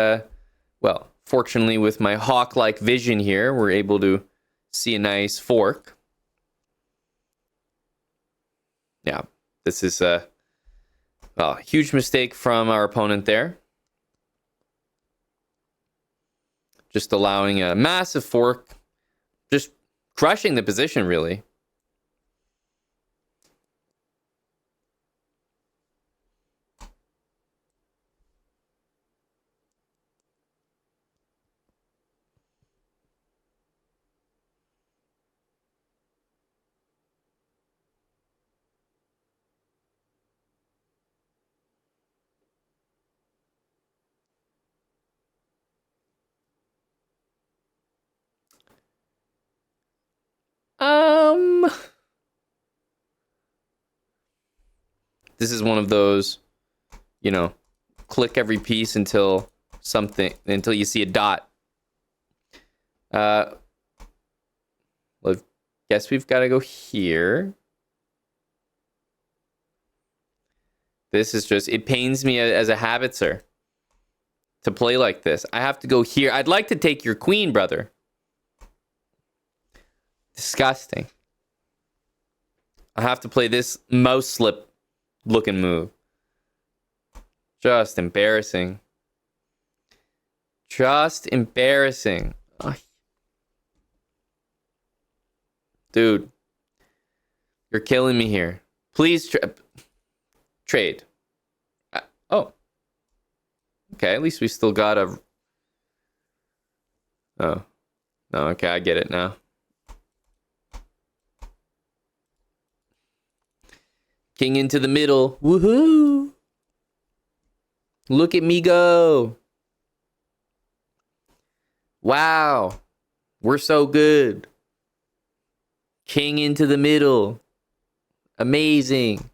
well, fortunately with my hawk-like vision here, we're able to see a nice fork. Yeah, this is a huge mistake from our opponent there. Just allowing a massive fork, just crushing the position, really. This is one of those, you know, click every piece until you see a dot. Well, I guess we've got to go here. This is just, it pains me as a habitzer to play like this. I have to go here. I'd like to take your queen, brother. Disgusting. I have to play this mouse slip looking move. Just embarrassing. Just embarrassing. Ugh. Dude, you're killing me here. Please trade. Oh. Okay, at least we still got a... oh. No, okay, I get it now. King into the middle. Woohoo! Look at me go. Wow. We're so good. King into the middle. Amazing.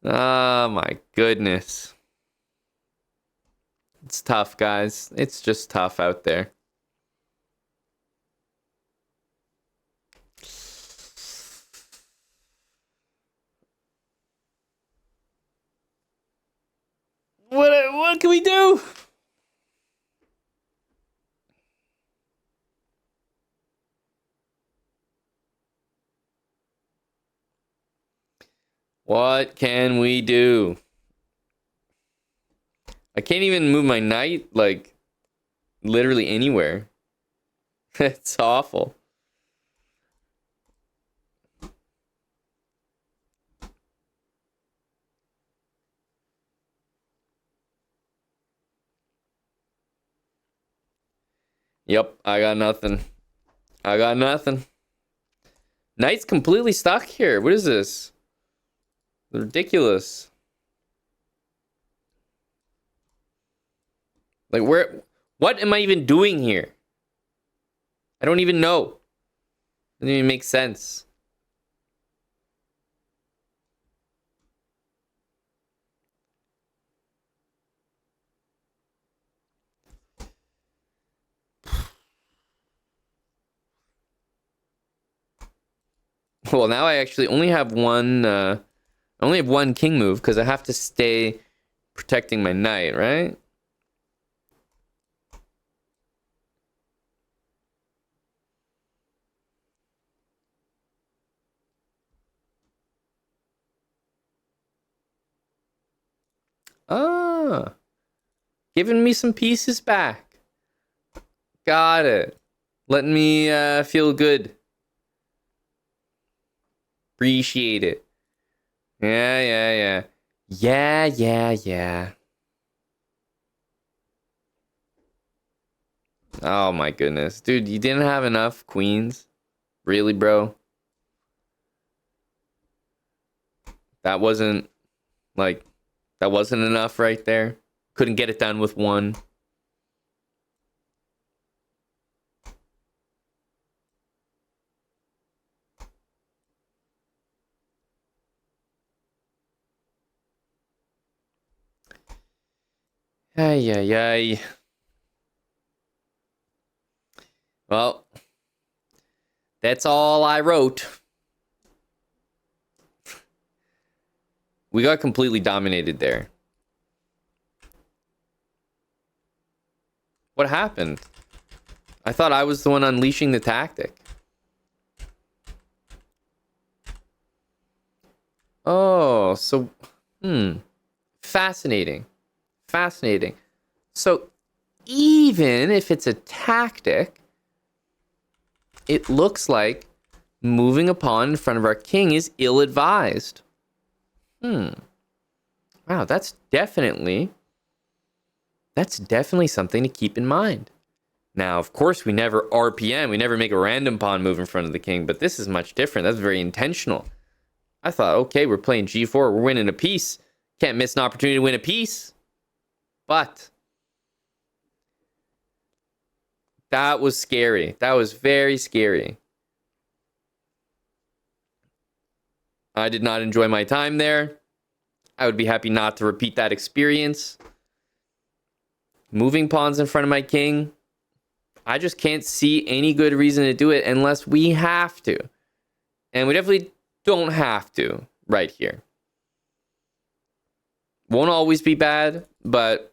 Oh my goodness. It's tough, guys. It's just tough out there. What can we do? What can we do? I can't even move my knight, like, literally anywhere. It's awful. Yep, I got nothing. I got nothing. Knight's completely stuck here. What is this? Ridiculous. Like, what am I even doing here? I don't even know. Doesn't even make sense. Well, now I actually only have one. I only have one king move because I have to stay protecting my knight, right? Ah, giving me some pieces back. Got it. Letting me feel good. Appreciate it. Yeah. Yeah. Oh my goodness. Dude, you didn't have enough queens? Really, bro? That wasn't, like, that wasn't enough right there? Couldn't get it done with one? Ay. Well, that's all I wrote. We got completely dominated there. What happened? I thought I was the one unleashing the tactic. Oh, so, fascinating. So, even if it's a tactic, it looks like moving a pawn in front of our king is ill-advised. Wow, that's definitely something to keep in mind. Now, of course, we never RPM, we never make a random pawn move in front of the king, but this is much different. That's very intentional. I thought, okay, we're playing G4, we're winning a piece. Can't miss an opportunity to win a piece. But that was scary. That was very scary. I did not enjoy my time there. I would be happy not to repeat that experience. Moving pawns in front of my king, I just can't see any good reason to do it unless we have to. And we definitely don't have to right here. Won't always be bad, but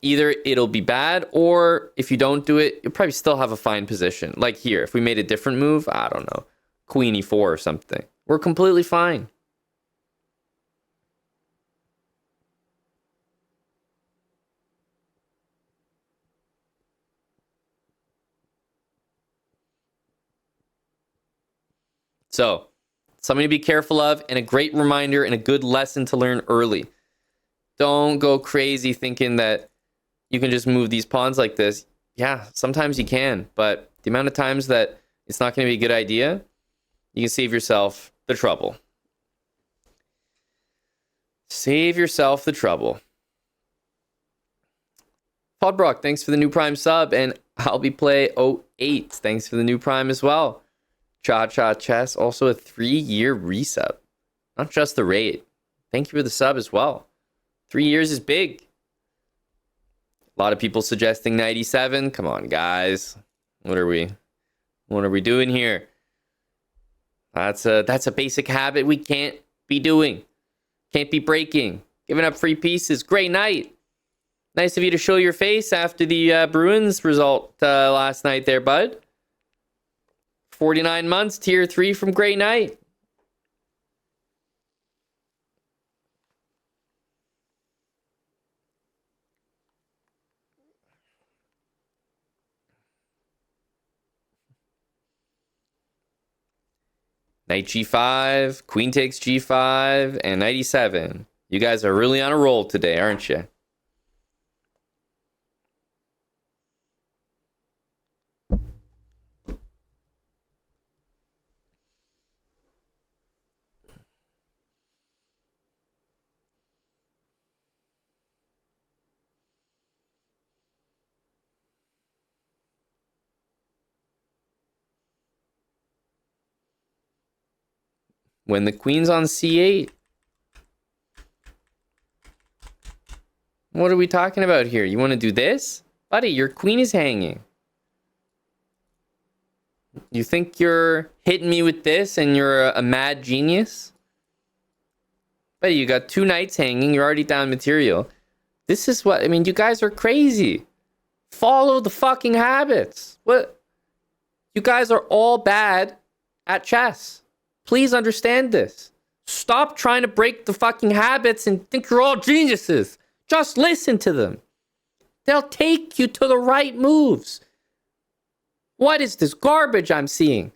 either it'll be bad, or if you don't do it, you'll probably still have a fine position. Like here, if we made a different move, I don't know, Queen E4 or something, we're completely fine. So, something to be careful of, and a great reminder and a good lesson to learn early. Don't go crazy thinking that you can just move these pawns like this. Yeah, sometimes you can, but the amount of times that it's not going to be a good idea, you can save yourself the trouble. Save yourself the trouble. Podbrock, thanks for the new Prime sub, and I'll be play 08. Thanks for the new Prime as well. Cha Chess, also a 3-year resub. Not just the rate. Thank you for the sub as well. 3 years is big. A lot of people suggesting 97. Come on, guys. What are we doing here? That's a basic habit we can't be doing. Can't be breaking. Giving up free pieces. Great night. Nice of you to show your face after the Bruins result last night there, bud. 49 months, tier 3 from Great Night. Knight g5, queen takes g5, and knight e7. You guys are really on a roll today, aren't you? When the queen's on c8, what are we talking about here? You want to do this? Buddy, your queen is hanging. You think you're hitting me with this and you're a mad genius? Buddy, you got 2 knights hanging. You're already down material. This is what... I mean, you guys are crazy. Follow the fucking habits. What? You guys are all bad at chess. Please understand this. Stop trying to break the fucking habits and think you're all geniuses. Just listen to them. They'll take you to the right moves. What is this garbage I'm seeing?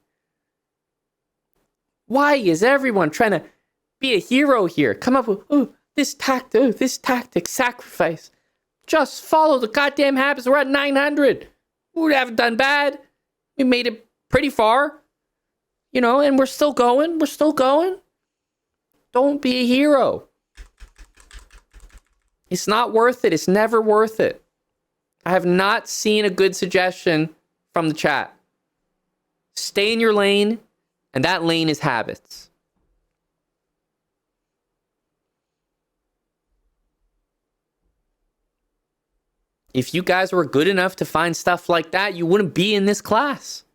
Why is everyone trying to be a hero here? Come up with, this tactic, sacrifice. Just follow the goddamn habits. We're at 900. We haven't done bad. We made it pretty far. You know, and we're still going. We're still going. Don't be a hero. It's not worth it. It's never worth it. I have not seen a good suggestion from the chat. Stay in your lane, and that lane is habits. If you guys were good enough to find stuff like that, you wouldn't be in this class.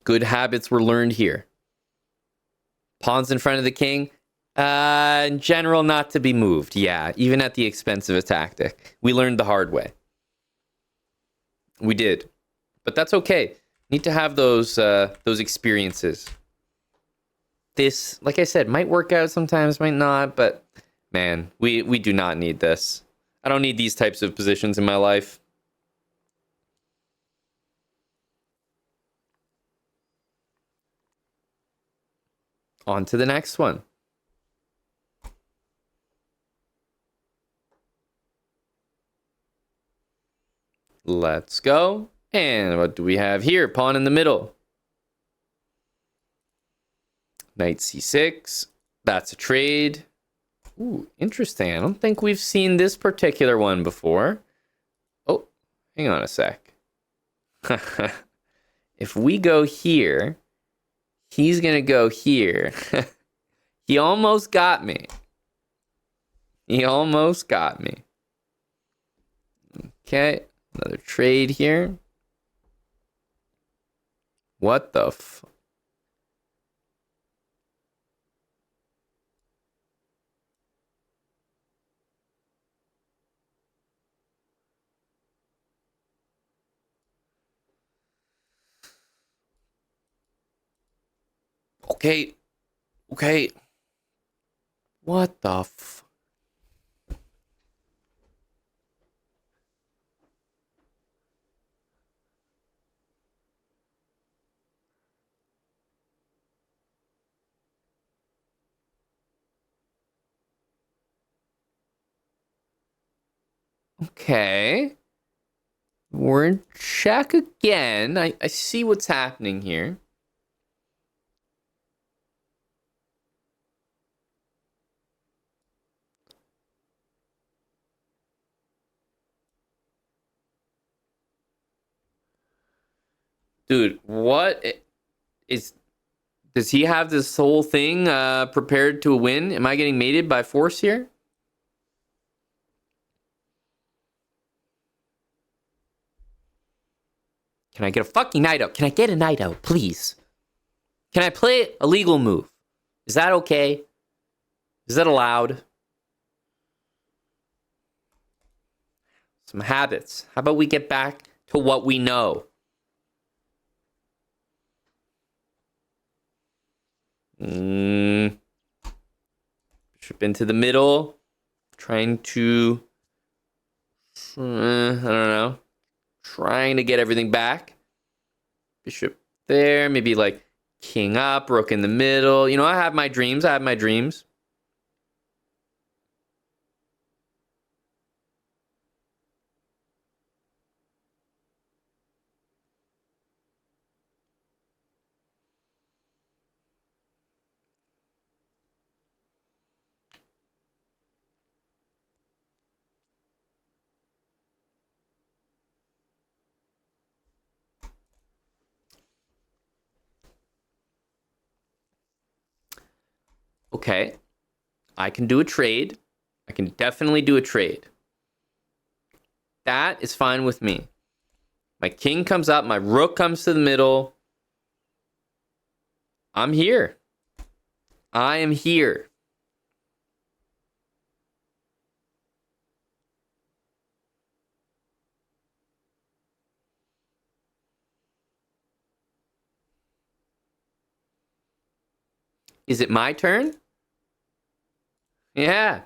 Good habits were learned here. Pawns in front of the king. In general, not to be moved. Yeah, even at the expense of a tactic. We learned the hard way. We did. But that's okay. Need to have those experiences. This, like I said, might work out sometimes, might not. But, man, we do not need this. I don't need these types of positions in my life. On to the next one. Let's go. And what do we have here? Pawn in the middle. Knight c6. That's a trade. Ooh, interesting. I don't think we've seen this particular one before. Oh, hang on a sec. If we go here... He's going to go here. He almost got me. He almost got me. Okay. Another trade here. What the f... Okay. Okay. What the f... Okay. We're in check again. I see what's happening here. Dude, what is... Does he have this whole thing prepared to win? Am I getting mated by force here? Can I get a fucking knight out? Can I get a knight out, please? Can I play a legal move? Is that okay? Is that allowed? Some habits. How about we get back to what we know? Bishop into the middle. Trying to, I don't know. Trying to get everything back. Bishop there. Maybe like king up, rook in the middle. You know, I have my dreams. Okay. I can do a trade. I can definitely do a trade. That is fine with me. My king comes up. My rook comes to the middle. I'm here. I am here. Is it my turn? Yeah.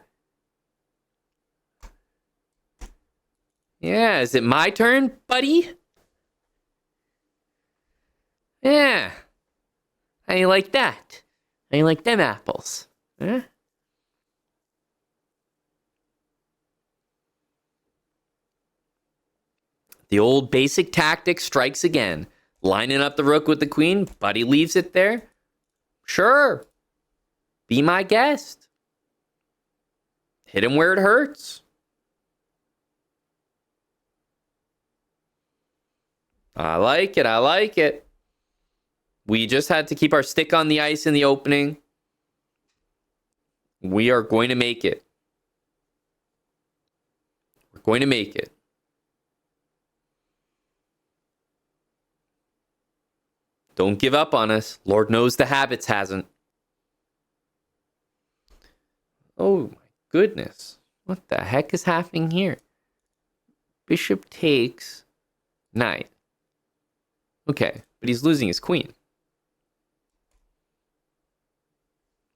Yeah, is it my turn, buddy? Yeah. How you like that? How you like them apples? Huh? The old basic tactic strikes again. Lining up the rook with the queen. Buddy leaves it there. Sure. Be my guest. Hit him where it hurts. I like it. I like it. We just had to keep our stick on the ice in the opening. We are going to make it. We're going to make it. Don't give up on us. Lord knows the habits hasn't. Oh my goodness. What the heck is happening here? Bishop takes knight. Okay, but he's losing his queen.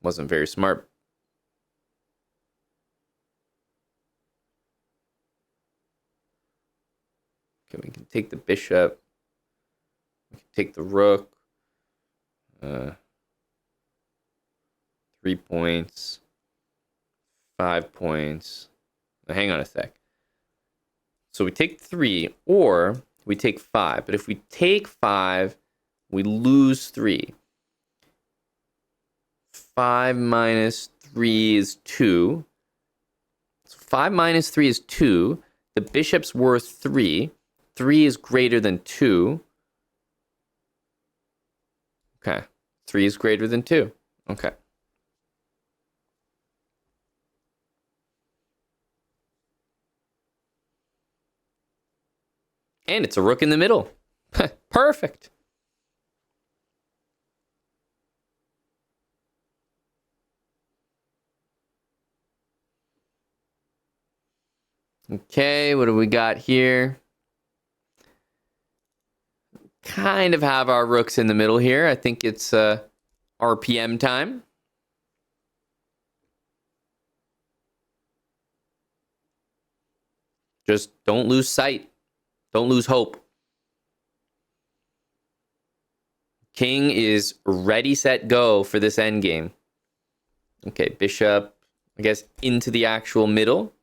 Wasn't very smart. Okay, we can take the bishop. We can take the rook. 3 points. 5 points. Now, hang on a sec. So we take 3 or we take 5. But if we take 5, we lose 3. 5 minus 3 is 2. So 5 minus 3 is 2. The bishop's worth 3. 3 is greater than 2. Okay. 3 is greater than 2. Okay. And it's a rook in the middle. Perfect. Okay, what do we got here? Kind of have our rooks in the middle here. I think it's RPM time. Just don't lose sight. Don't lose hope. King is ready, set, go for this endgame. Okay, bishop, I guess, into the actual middle.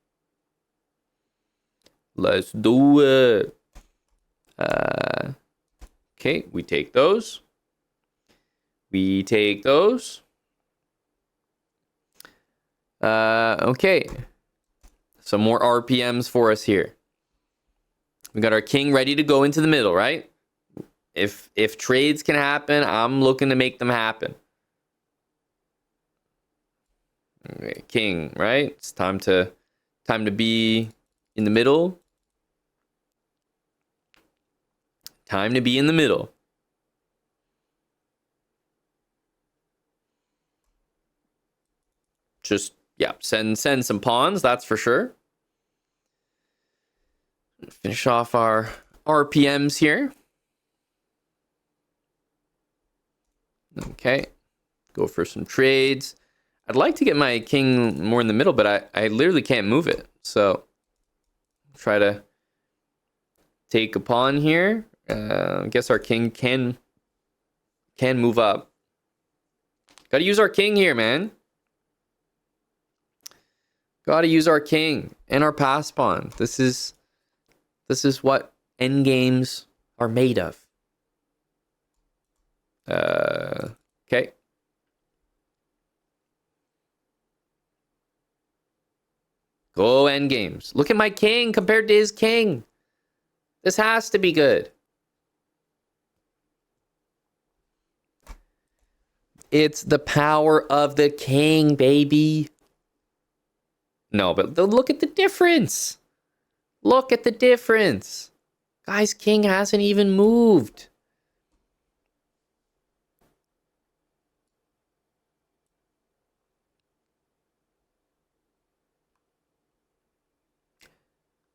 Let's do it. Okay, we take those. We take those. Okay. Some more RPMs for us here. We got our king ready to go into the middle, right? If trades can happen, I'm looking to make them happen. Okay, king, right? It's time to be in the middle. Time to be in the middle. Just, yeah, send some pawns, that's for sure. Finish off our RPMs here. Okay. Go for some trades. I'd like to get my king more in the middle, but I literally can't move it. So try to take a pawn here. I guess our king can move up. Gotta use our king here, man. Gotta use our king and our pass pawn. This is what endgames are made of. Okay. Go endgames. Look at my king compared to his king. This has to be good. It's the power of the king, baby. No, but look at the difference. Look at the difference. Guy's king hasn't even moved.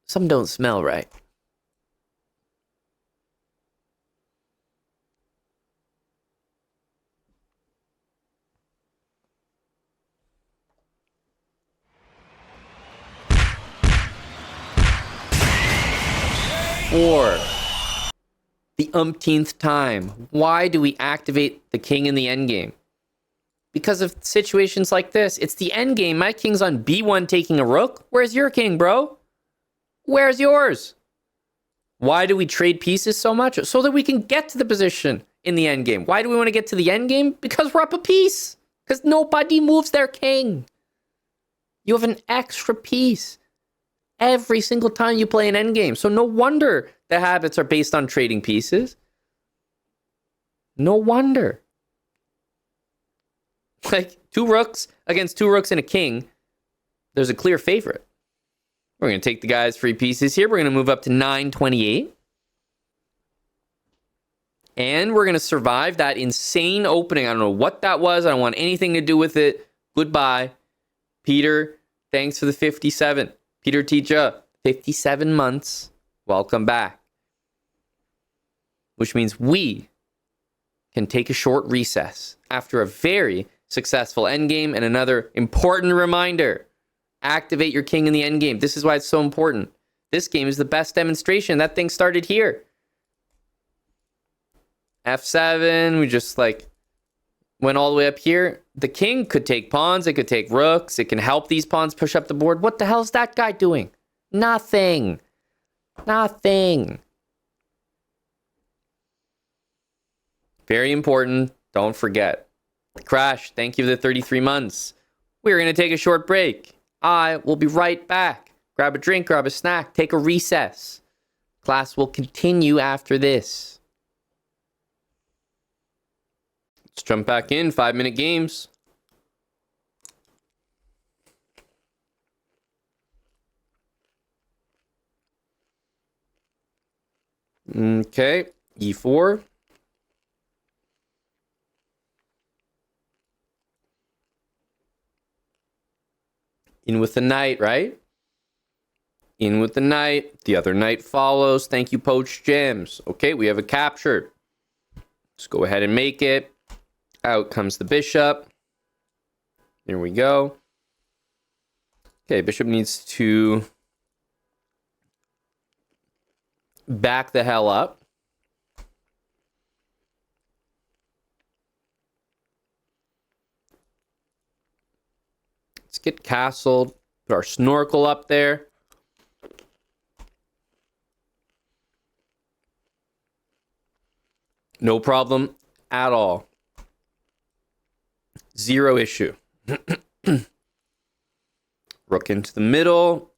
Some don't smell right. For the umpteenth time, why do we activate the king in the endgame? Because of situations like this. It's the endgame. My king's on b1 taking a rook. Where's your king, bro? Where's yours? Why do we trade pieces so much? So that we can get to the position in the endgame. Why do we want to get to the endgame? Because we're up a piece. Because nobody moves their king. You have an extra piece every single time you play an endgame. So no wonder the habits are based on trading pieces. No wonder. Like, 2 rooks against 2 rooks and a king, there's a clear favorite. We're going to take the guy's free pieces here. We're going to move up to 928. And we're going to survive that insane opening. I don't know what that was. I don't want anything to do with it. Goodbye. Peter, thanks for the 57. Peter Teacher, 57 months. Welcome back. Which means we can take a short recess after a very successful endgame. And another important reminder, activate your king in the endgame. This is why it's so important. This game is the best demonstration. That thing started here. F7, we just went all the way up here. The king could take pawns, it could take rooks, it can help these pawns push up the board. What the hell is that guy doing? Nothing. Nothing. Very important. Don't forget. Crash, thank you for the 33 months. We're going to take a short break. I will be right back. Grab a drink, grab a snack, take a recess. Class will continue after this. Let's jump back in. 5-minute games. Okay. E4. In with the knight, right? In with the knight. The other knight follows. Thank you, Poached Gems. Okay, we have a capture. Let's go ahead and make it. Out comes the bishop. Here we go. Okay, bishop needs to back the hell up. Let's get castled. Put our snorkel up there. No problem at all. Zero issue. Rook into the middle.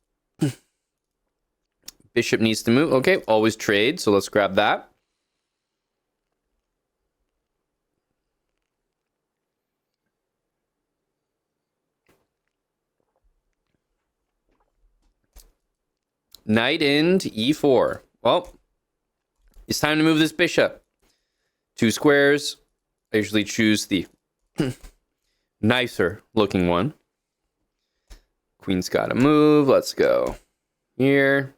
Bishop needs to move. Okay, always trade. So let's grab that. Knight into e4. Well, it's time to move this bishop. 2 squares. I usually choose the nicer looking one. Queen's got to move. Let's go here.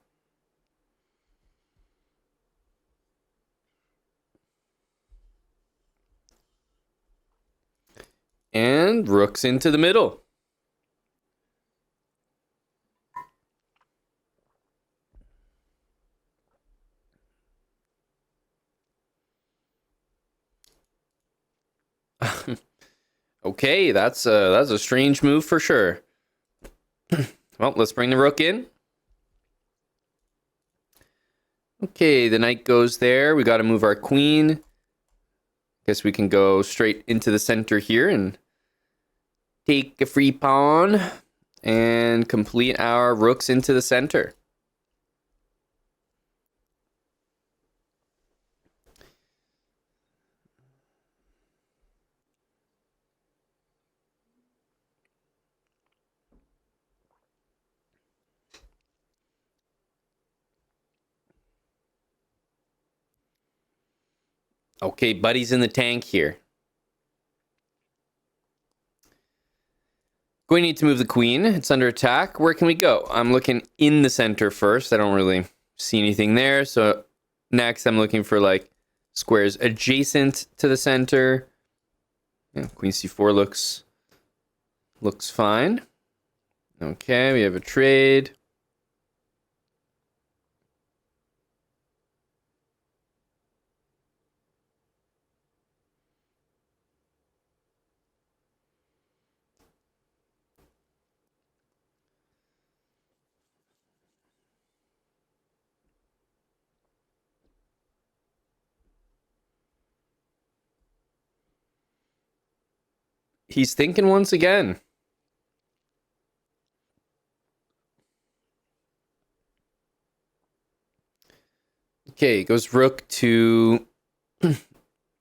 And And rooks into the middle. Okay, that's a strange move for sure. Well, let's bring the rook in. Okay, the knight goes there. We got to move our queen. Guess we can go straight into the center here and take a free pawn and complete our rooks into the center. Okay, buddy's in the tank here. Going to need to move the queen. It's under attack. Where can we go? I'm looking in the center first. I don't really see anything there. So next I'm looking for like squares adjacent to the center. Yeah, queen c4 looks fine. Okay, we have a trade. He's thinking once again. Okay, goes rook to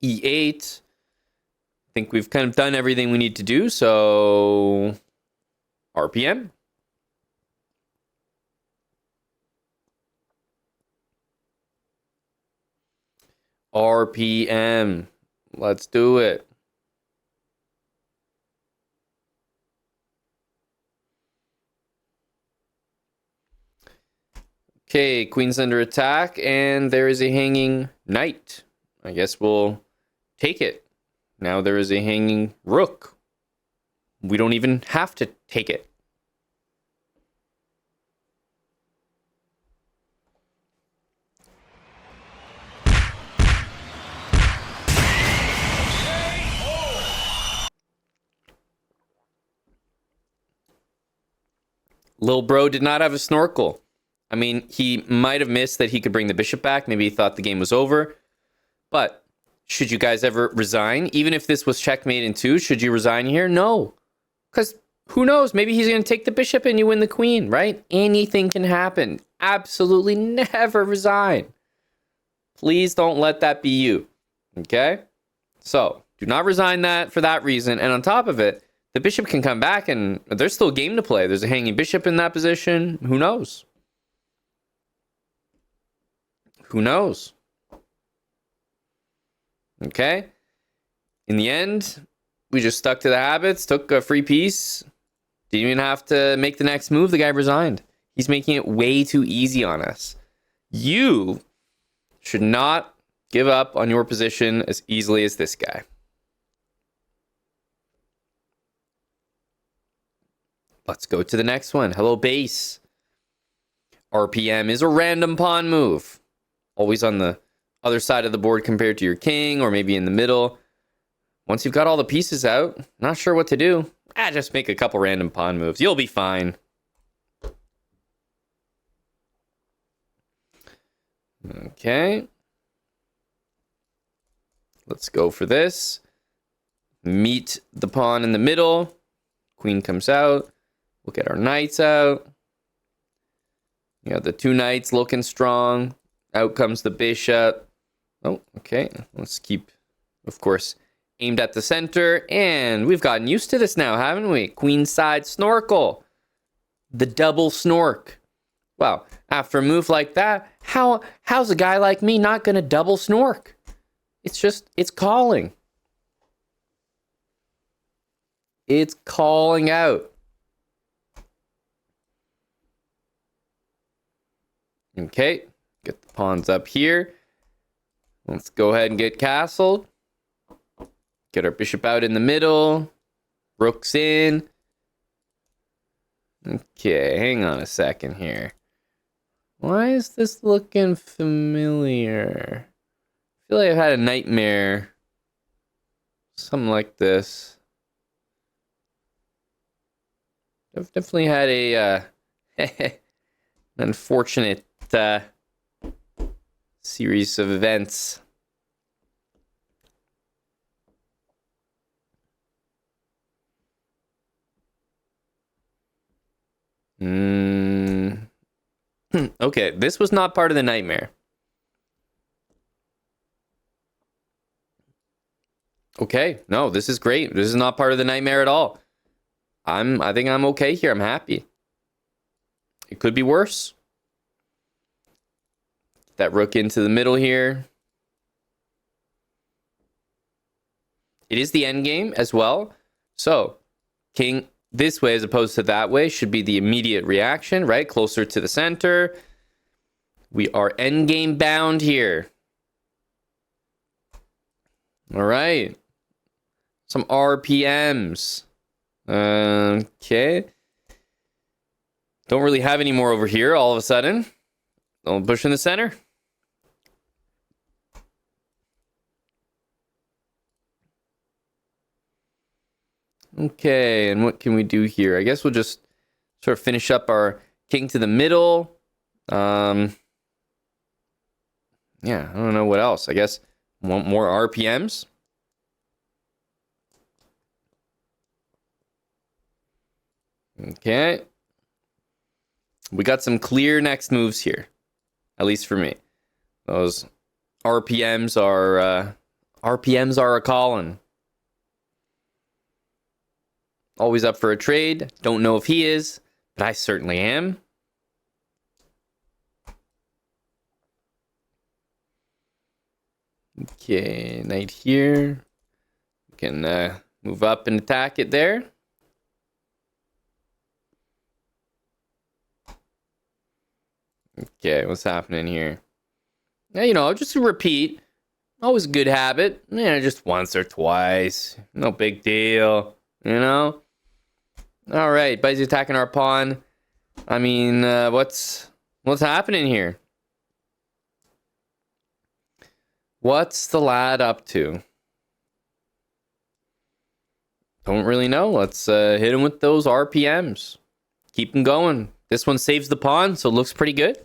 e8. I think we've kind of done everything we need to do, so RPM. RPM. Let's do it. Okay, queen's under attack, and there is a hanging knight. I guess we'll take it. Now there is a hanging rook. We don't even have to take it. Lil bro did not have a snorkel. I mean, he might have missed that he could bring the bishop back. Maybe he thought the game was over. But should you guys ever resign? Even if this was checkmate in 2, should you resign here? No. Because who knows? Maybe he's going to take the bishop and you win the queen, right? Anything can happen. Absolutely never resign. Please don't let that be you. Okay? So, do not resign that for that reason. And on top of it, the bishop can come back and there's still a game to play. There's a hanging bishop in that position. Who knows? Who knows? Okay. In the end, we just stuck to the habits, took a free piece. Didn't even have to make the next move. The guy resigned. He's making it way too easy on us. You should not give up on your position as easily as this guy. Let's go to the next one. Hello, base. RPM is a random pawn move. Always on the other side of the board compared to your king, or maybe in the middle. Once you've got all the pieces out, not sure what to do, just make a couple random pawn moves. You'll be fine. Okay. Let's go for this. Meet the pawn in the middle. Queen comes out. We'll get our knights out. You got the 2 knights looking strong. Out comes the bishop. Oh, okay. Let's keep, of course, aimed at the center. And we've gotten used to this now, haven't we? Queenside snorkel. The double snork. Wow. After a move like that, how's a guy like me not going to double snork? It's calling. It's calling out. Okay. Get the pawns up here. Let's go ahead and get castled. Get our bishop out in the middle. Rook's in. Okay, hang on a second here. Why is this looking familiar? I feel like I've had a nightmare. Something like this. I've definitely had a an unfortunate series of events. Okay, this was not part of the nightmare. Okay, no, this is great. This is not part of the nightmare at all. I think I'm okay here. I'm happy. It could be worse. That rook into the middle here. It is the endgame as well. So, king this way as opposed to that way should be the immediate reaction, right? Closer to the center. We are endgame bound here. All right. Some RPMs. Okay. Don't really have any more over here all of a sudden. I'll push in the center. Okay, and what can we do here? I guess we'll just sort of finish up our king to the middle. Yeah, I don't know what else. I guess want more RPMs. Okay. We got some clear next moves here. At least for me. Those RPMs are a calling. Always up for a trade. Don't know if he is, but I certainly am. Okay, knight here. We can move up and attack it there. Okay, what's happening here? Now, you know, just to repeat. Always a good habit. Yeah, just once or twice. No big deal. You know? All right, Buddy's attacking our pawn. I mean, what's happening here? What's the lad up to? Don't really know. Let's hit him with those RPMs. Keep him going. This one saves the pawn, so it looks pretty good.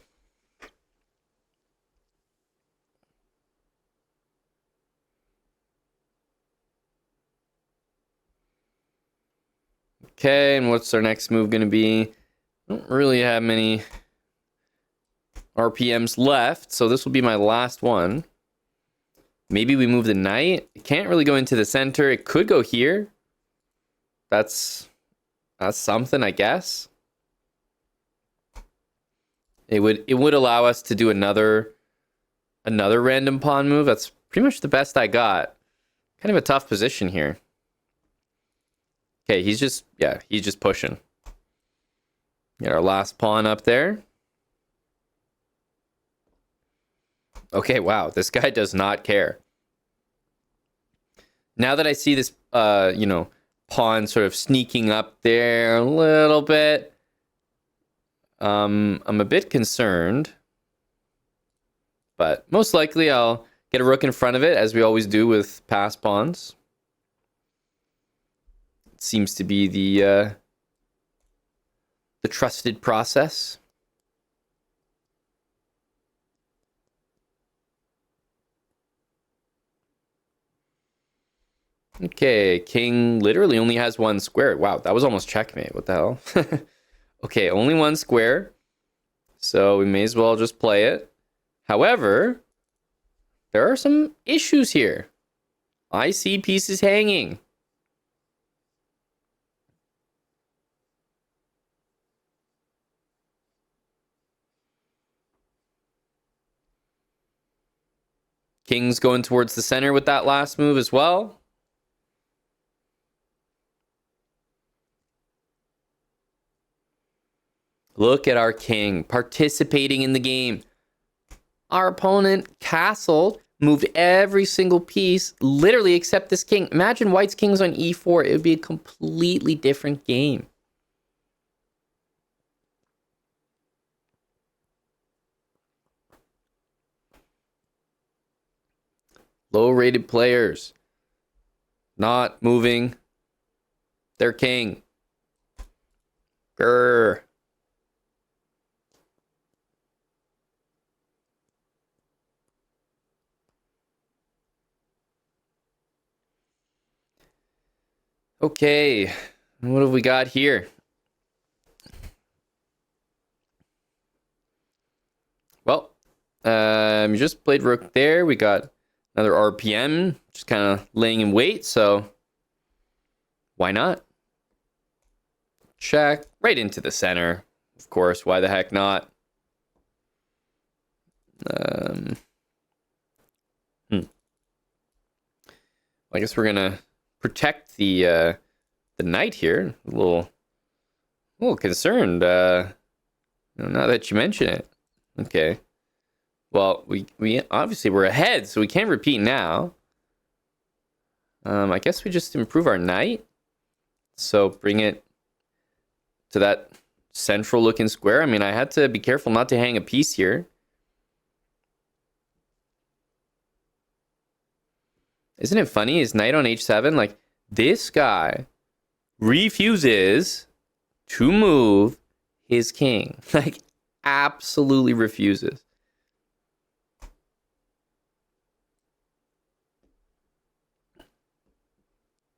Okay, and what's our next move going to be? Don't really have many RPMs left, so this will be my last one. Maybe we move the knight. It can't really go into the center. It could go here. That's something, I guess. It would allow us to do another random pawn move. That's pretty much the best I got. Kind of a tough position here. Okay, he's just pushing. Get our last pawn up there. Okay, wow, this guy does not care. Now that I see this, pawn sort of sneaking up there a little bit, I'm a bit concerned. But most likely I'll get a rook in front of it, as we always do with pass pawns. It seems to be the trusted process. Okay, king literally only has one square. Wow, that was almost checkmate. What the hell? Okay, only one square. So we may as well just play it. However, there are some issues here. I see pieces hanging. King's going towards the center with that last move as well. Look at our king participating in the game. Our opponent castled moved every single piece, literally except this king. Imagine white's king's on e4. It would be a completely different game. Low-rated players not moving their king. Grr. Okay, what have we got here? Well, we just played rook there. We got another RPM, just kind of laying in wait, so why not? Check right into the center. Of course, why the heck not? I guess we're gonna protect the knight here. A little concerned. Now that you mention it. Okay. Well, we obviously we're ahead, so we can't repeat now. I guess we just improve our knight. So bring it to that central looking square. I mean, I had to be careful not to hang a piece here. Isn't it funny? Is knight on h7? Like, this guy refuses to move his king. Like, absolutely refuses.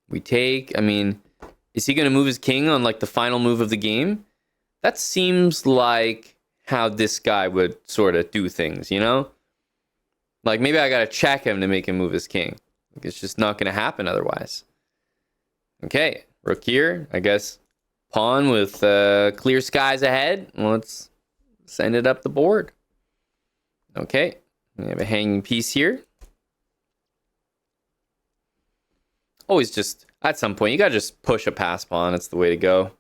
We take, I mean, is he going to move his king on like the final move of the game? That seems like how this guy would sort of do things, you know? Like, maybe I got to check him to make him move his king. Like, it's just not going to happen otherwise. Okay, rook here. I guess pawn with clear skies ahead. Let's send it up the board. Okay, we have a hanging piece here. Always just, at some point, you gotta just push a pass pawn. It's the way to go.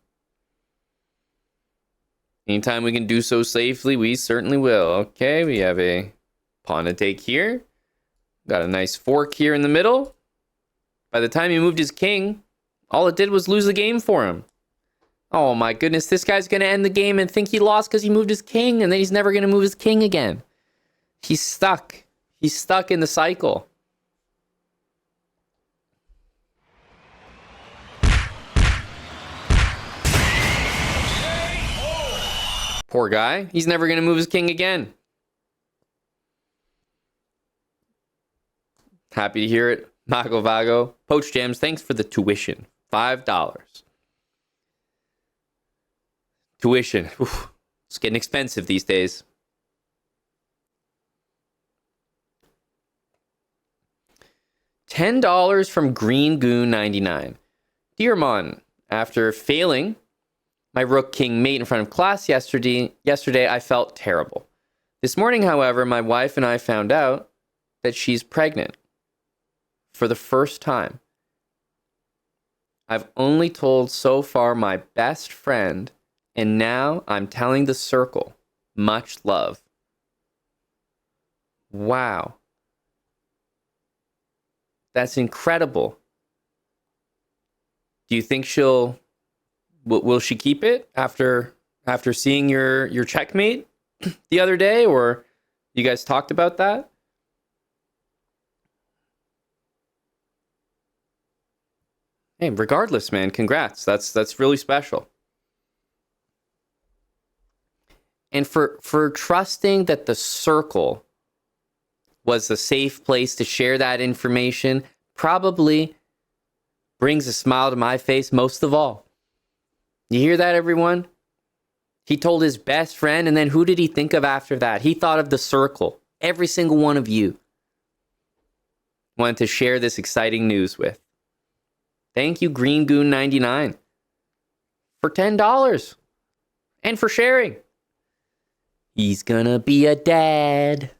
Anytime we can do so safely, we certainly will. Okay, we have a pawn to take here. Got a nice fork here in the middle. By the time he moved his king, all it did was lose the game for him. Oh my goodness, this guy's gonna end the game and think he lost because he moved his king, and then he's never gonna move his king again. He's stuck. He's stuck in the cycle. Poor guy. He's never going to move his king again. Happy to hear it. Mago Vago. Poach Gems, thanks for the tuition. $5. Tuition. Oof, it's getting expensive these days. $10 from Green Goon 99. Dear Mon, after failing my rook king mate in front of class yesterday, I felt terrible. This morning, however, my wife and I found out that she's pregnant for the first time. I've only told so far my best friend, and now I'm telling the circle. Much love. Wow. That's incredible. Do you think will she keep it after seeing your checkmate the other day, or you guys talked about that? Hey, regardless, man, congrats. That's really special. And for trusting that the circle was a safe place to share that information, probably brings a smile to my face most of all. You hear that, everyone? He told his best friend, and then who did he think of after that? He thought of the circle. Every single one of you wanted to share this exciting news with. Thank you, Green Goon 99, for $10 and for sharing. He's gonna be a dad.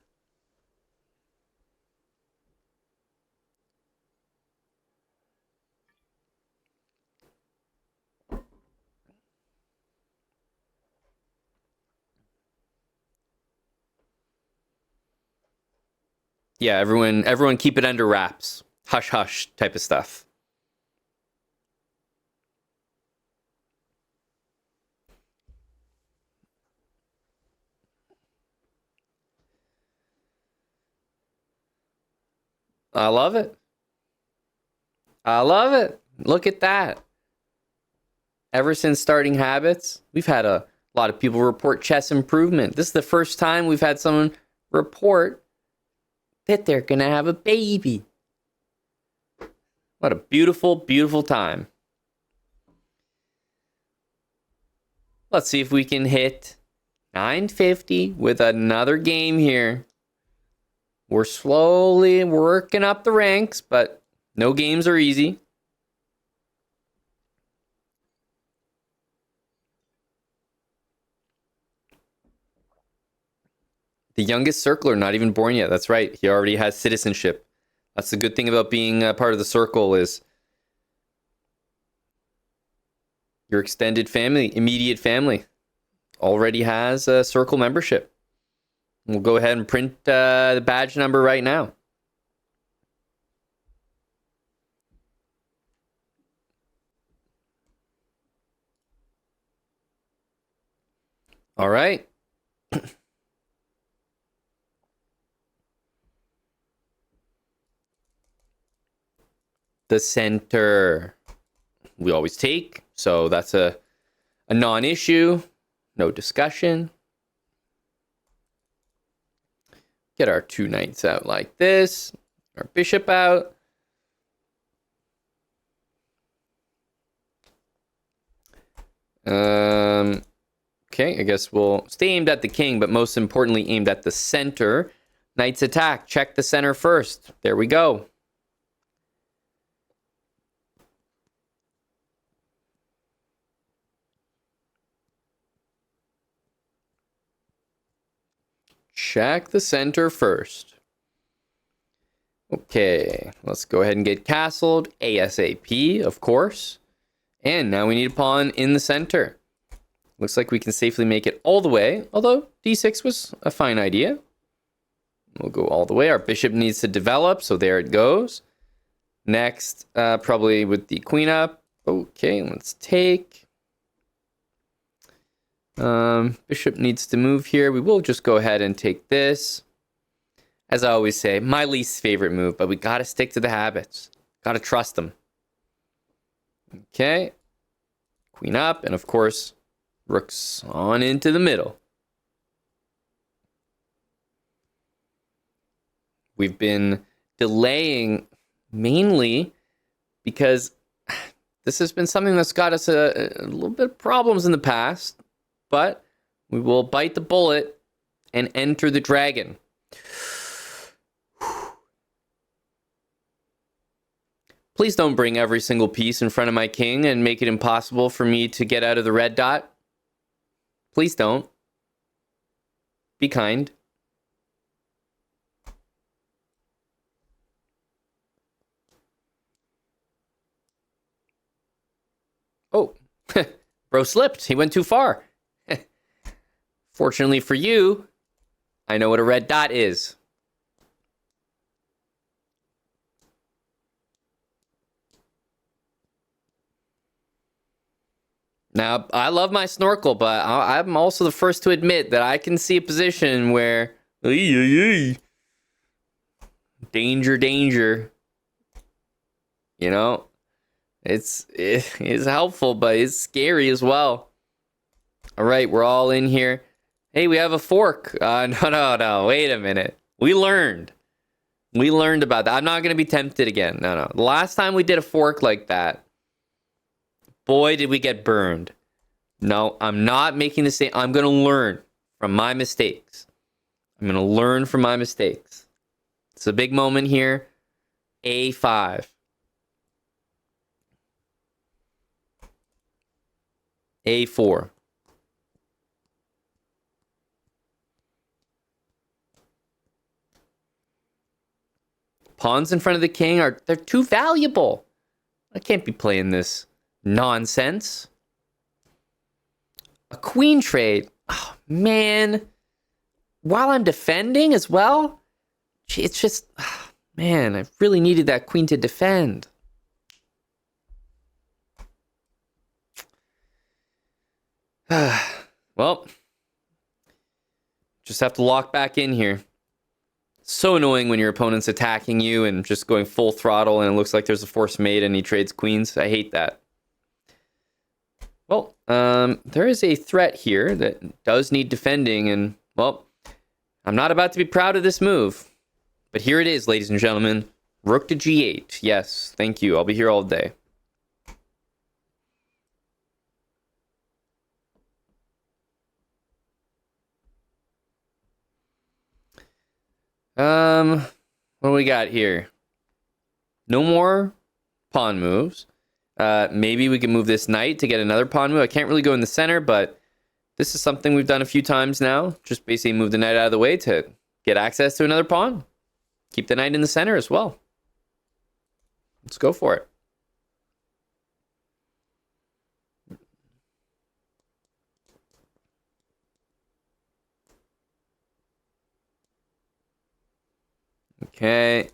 Yeah, everyone keep it under wraps. Hush hush type of stuff. I love it. I love it. Look at that. Ever since starting habits, we've had a lot of people report chess improvement. This is the first time we've had someone report that they're going to have a baby. What a beautiful, beautiful time. Let's see if we can hit 950 with another game here. We're slowly working up the ranks, but no games are easy. The youngest circler, not even born yet. That's right. He already has citizenship. That's the good thing about being a part of the circle is your extended family, immediate family, already has a circle membership. We'll go ahead and print the badge number right now. All right. The center we always take, so that's a non-issue, no discussion. Get our 2 knights out like this, our bishop out. Okay, I guess we'll stay aimed at the king, but most importantly aimed at the center. Knights attack, check the center first. There we go. Check the center first. Okay, let's go ahead and get castled ASAP, of course. And now we need a pawn in the center. Looks like we can safely make it all the way, although d6 was a fine idea. We'll go all the way. Our bishop needs to develop, so there it goes. Next, probably with the queen up. Okay, let's take. Bishop needs to move here. We will just go ahead and take this. As I always say, my least favorite move, but we gotta stick to the habits. Gotta trust them. Okay. Queen up, and of course, rooks on into the middle. We've been delaying mainly because this has been something that's got us a little bit of problems in the past, but we will bite the bullet and enter the dragon. Please don't bring every single piece in front of my king and make it impossible for me to get out of the red dot. Please don't. Be kind. Oh, bro slipped. He went too far. Fortunately for you, I know what a red dot is. Now, I love my snorkel, but I'm also the first to admit that I can see a position where... Danger, danger. You know? It's helpful, but it's scary as well. All right, we're all in here. Hey, we have a fork. No. Wait a minute. We learned. We learned about that. I'm not going to be tempted again. No. The last time we did a fork like that, boy, did we get burned. No, I'm not making the same. I'm going to learn from my mistakes. I'm going to learn from my mistakes. It's a big moment here. A5. A4. Pawns in front of the king they're too valuable. I can't be playing this nonsense. A queen trade. Oh, man. While I'm defending as well? It's just, man, I really needed that queen to defend. Well, just have to lock back in here. So annoying when your opponent's attacking you and just going full throttle and it looks like there's a forced mate and he trades queens. I hate that. Well, there is a threat here that does need defending, and, well, I'm not about to be proud of this move. But here it is, ladies and gentlemen. Rook to g8. Yes, thank you. I'll be here all day. What do we got here? No more pawn moves. Maybe we can move this knight to get another pawn move. I can't really go in the center, but this is something we've done a few times now. Just basically move the knight out of the way to get access to another pawn. Keep the knight in the center as well. Let's go for it. Okay.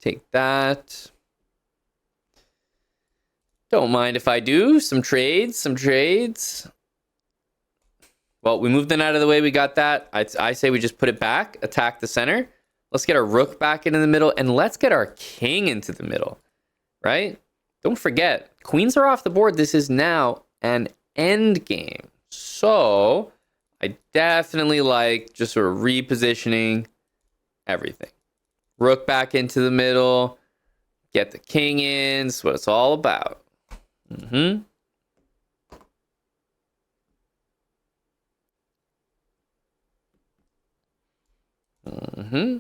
Take that. Don't mind if I do. Some trades. Well, we moved the knight out of the way. We got that. I say we just put it back, attack the center. Let's get our rook back into the middle, and let's get our king into the middle, right? Don't forget, queens are off the board. This is now an endgame. So I definitely like just sort of repositioning everything. Rook back into the middle. Get the king in. That's what it's all about. Mm-hmm. Mm-hmm.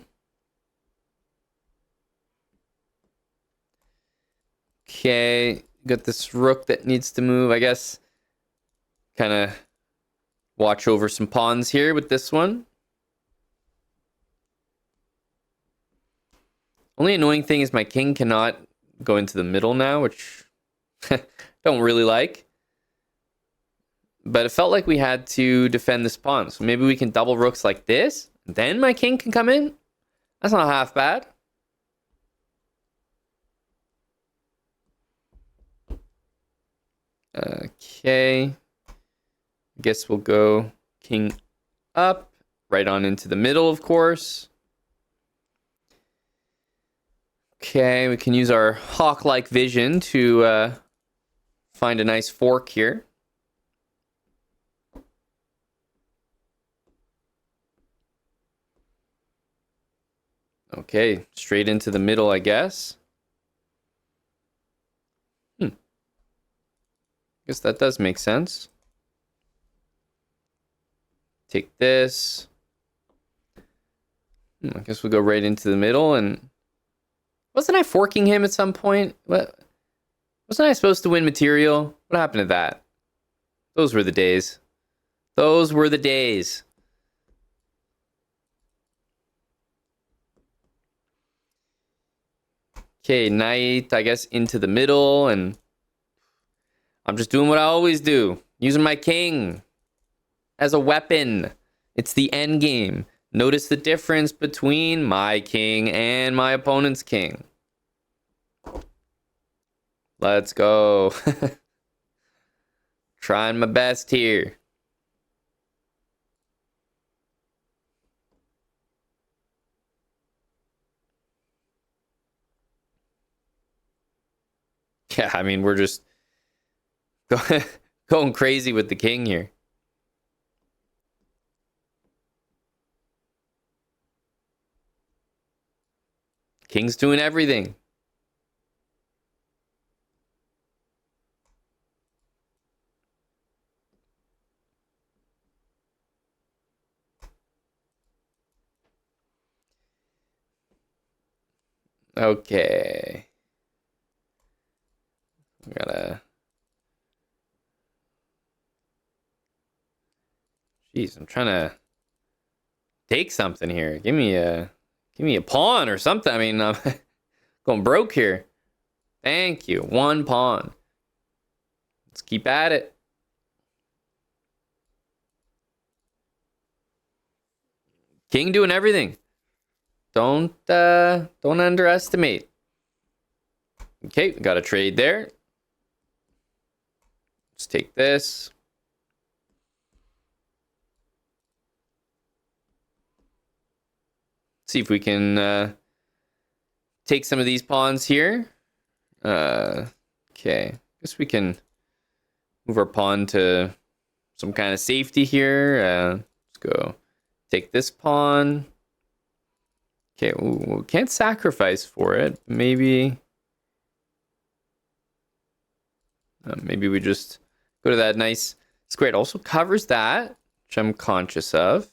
Okay, got this rook that needs to move, I guess. Kind of watch over some pawns here with this one. Only annoying thing is my king cannot go into the middle now, which don't really like. But it felt like we had to defend this pawn. So maybe we can double rooks like this. Then my king can come in. That's not half bad. Okay. I guess we'll go king up. Right on into the middle, of course. Okay, we can use our hawk-like vision to find a nice fork here. Okay, straight into the middle, I guess. Guess that does make sense. Take this. I guess we'll go right into the middle. And wasn't I forking him at some point? What? Wasn't I supposed to win material? What happened to that? Those were the days. Those were the days. Okay, knight, I guess, into the middle, and I'm just doing what I always do. Using my king as a weapon. It's the end game. Notice the difference between my king and my opponent's king. Let's go. Trying my best here. Yeah, I mean, we're just going crazy with the king here. King's doing everything. Okay. We gotta... Jeez, I'm trying to take something here. Give me a pawn or something. I mean, I'm going broke here. Thank you. One pawn. Let's keep at it. King doing everything. Don't underestimate. Okay, we got a trade there. Let's take this. See if we can take some of these pawns here. Okay, guess we can move our pawn to some kind of safety here. Let's go take this pawn. Okay, we can't sacrifice for it. Maybe we just go to that nice square. It also covers that, which I'm conscious of.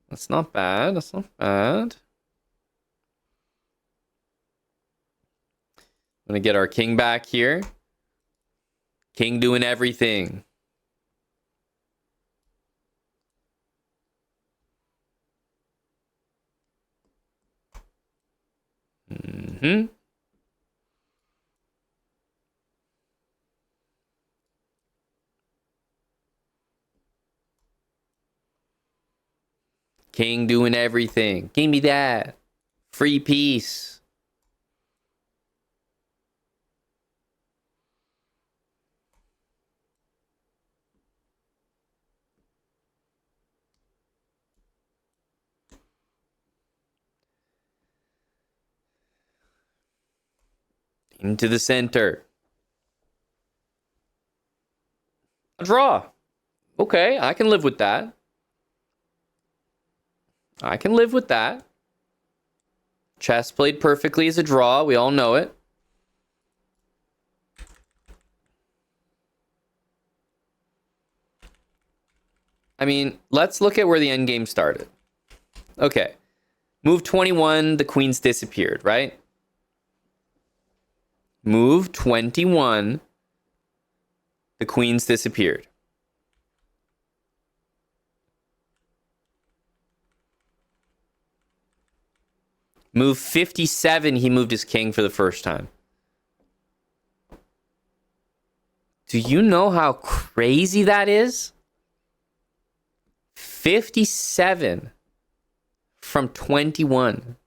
That's not bad. That's not bad. I'm gonna get our king back here. King doing everything. King doing everything. Give me that. Free piece. Into the center. A draw. Okay, I can live with that. I can live with that. Chess played perfectly as a draw. We all know it. I mean, let's look at where the endgame started. Okay. Move 21, the queen's disappeared, right? Move 21, the queen's disappeared. Move 57, he moved his king for the first time. Do you know how crazy that is? 57 from 21.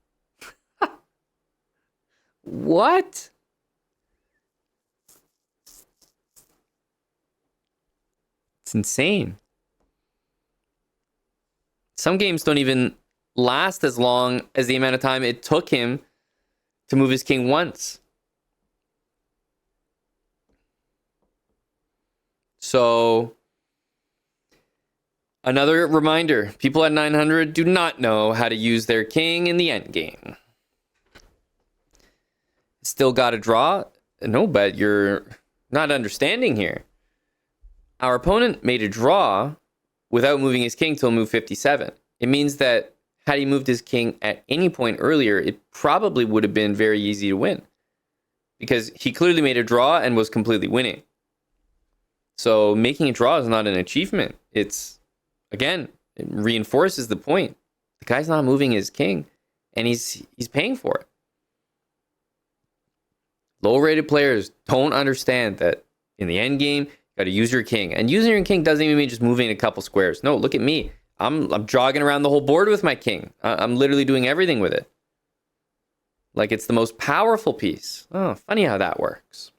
What? It's insane. Some games don't even last as long as the amount of time it took him to move his king once. So, another reminder, people at 900 do not know how to use their king in the endgame. Still got to draw? No, but you're not understanding here. Our opponent made a draw without moving his king till move 57. It means that had he moved his king at any point earlier, it probably would have been very easy to win. Because he clearly made a draw and was completely winning. So making a draw is not an achievement. It's, again, it reinforces the point. The guy's not moving his king, and he's paying for it. Low-rated players don't understand that in the end game, you got to use your king. And using your king doesn't even mean just moving a couple squares. No, look at me. I'm jogging around the whole board with my king. I'm literally doing everything with it. Like it's the most powerful piece. Oh, funny how that works.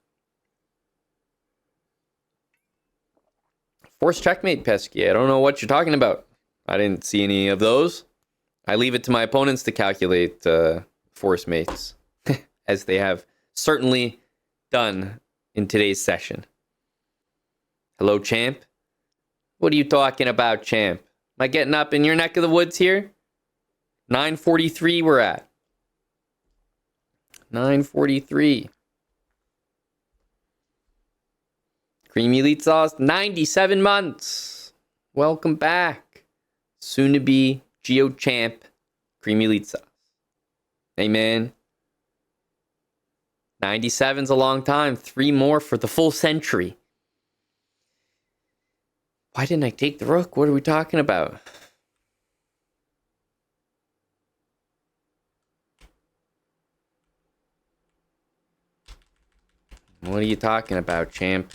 Force checkmate, Pesky. I don't know what you're talking about. I didn't see any of those. I leave it to my opponents to calculate force mates, as they have certainly done in today's session. Hello, champ. What are you talking about, champ? Am I getting up in your neck of the woods here? 9:43 we're at. 9:43. Creamy Elite Sauce, 97 months. Welcome back. Soon to be Geo Champ, Creamy Elite Sauce. Hey, man. 97's a long time. 3 more for the full century. Why didn't I take the rook? What are we talking about? What are you talking about, champ?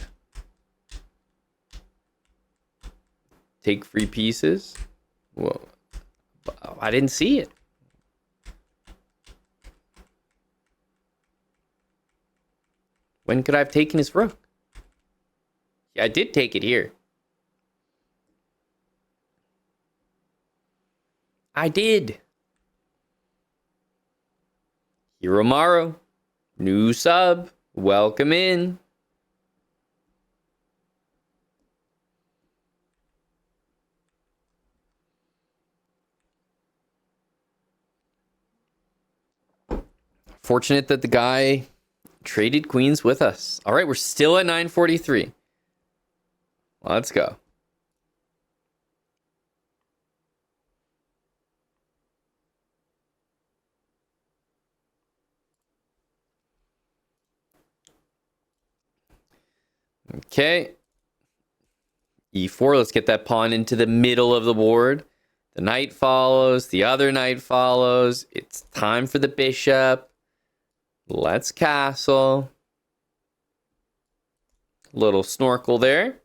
Take free pieces? Whoa. I didn't see it. When could I have taken his rook? Yeah, I did take it here. I did. Hiromaru, new sub. Welcome in. Fortunate that the guy traded queens with us. All right, we're still at 943. Let's go. Okay. E4, let's get that pawn into the middle of the board. The knight follows, the other knight follows. It's time for the bishop. Let's castle. Little snorkel there.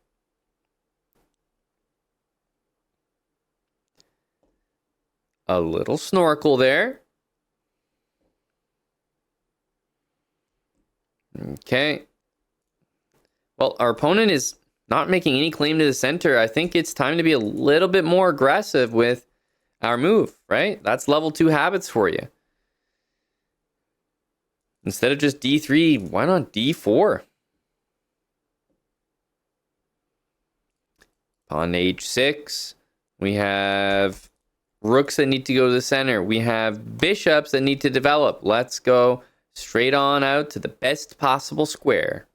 A little snorkel there. Okay. Well, our opponent is not making any claim to the center. I think it's time to be a little bit more aggressive with our move, right? That's level 2 habits for you. Instead of just D3, why not D4? Pawn H6. We have rooks that need to go to the center. We have bishops that need to develop. Let's go straight on out to the best possible square.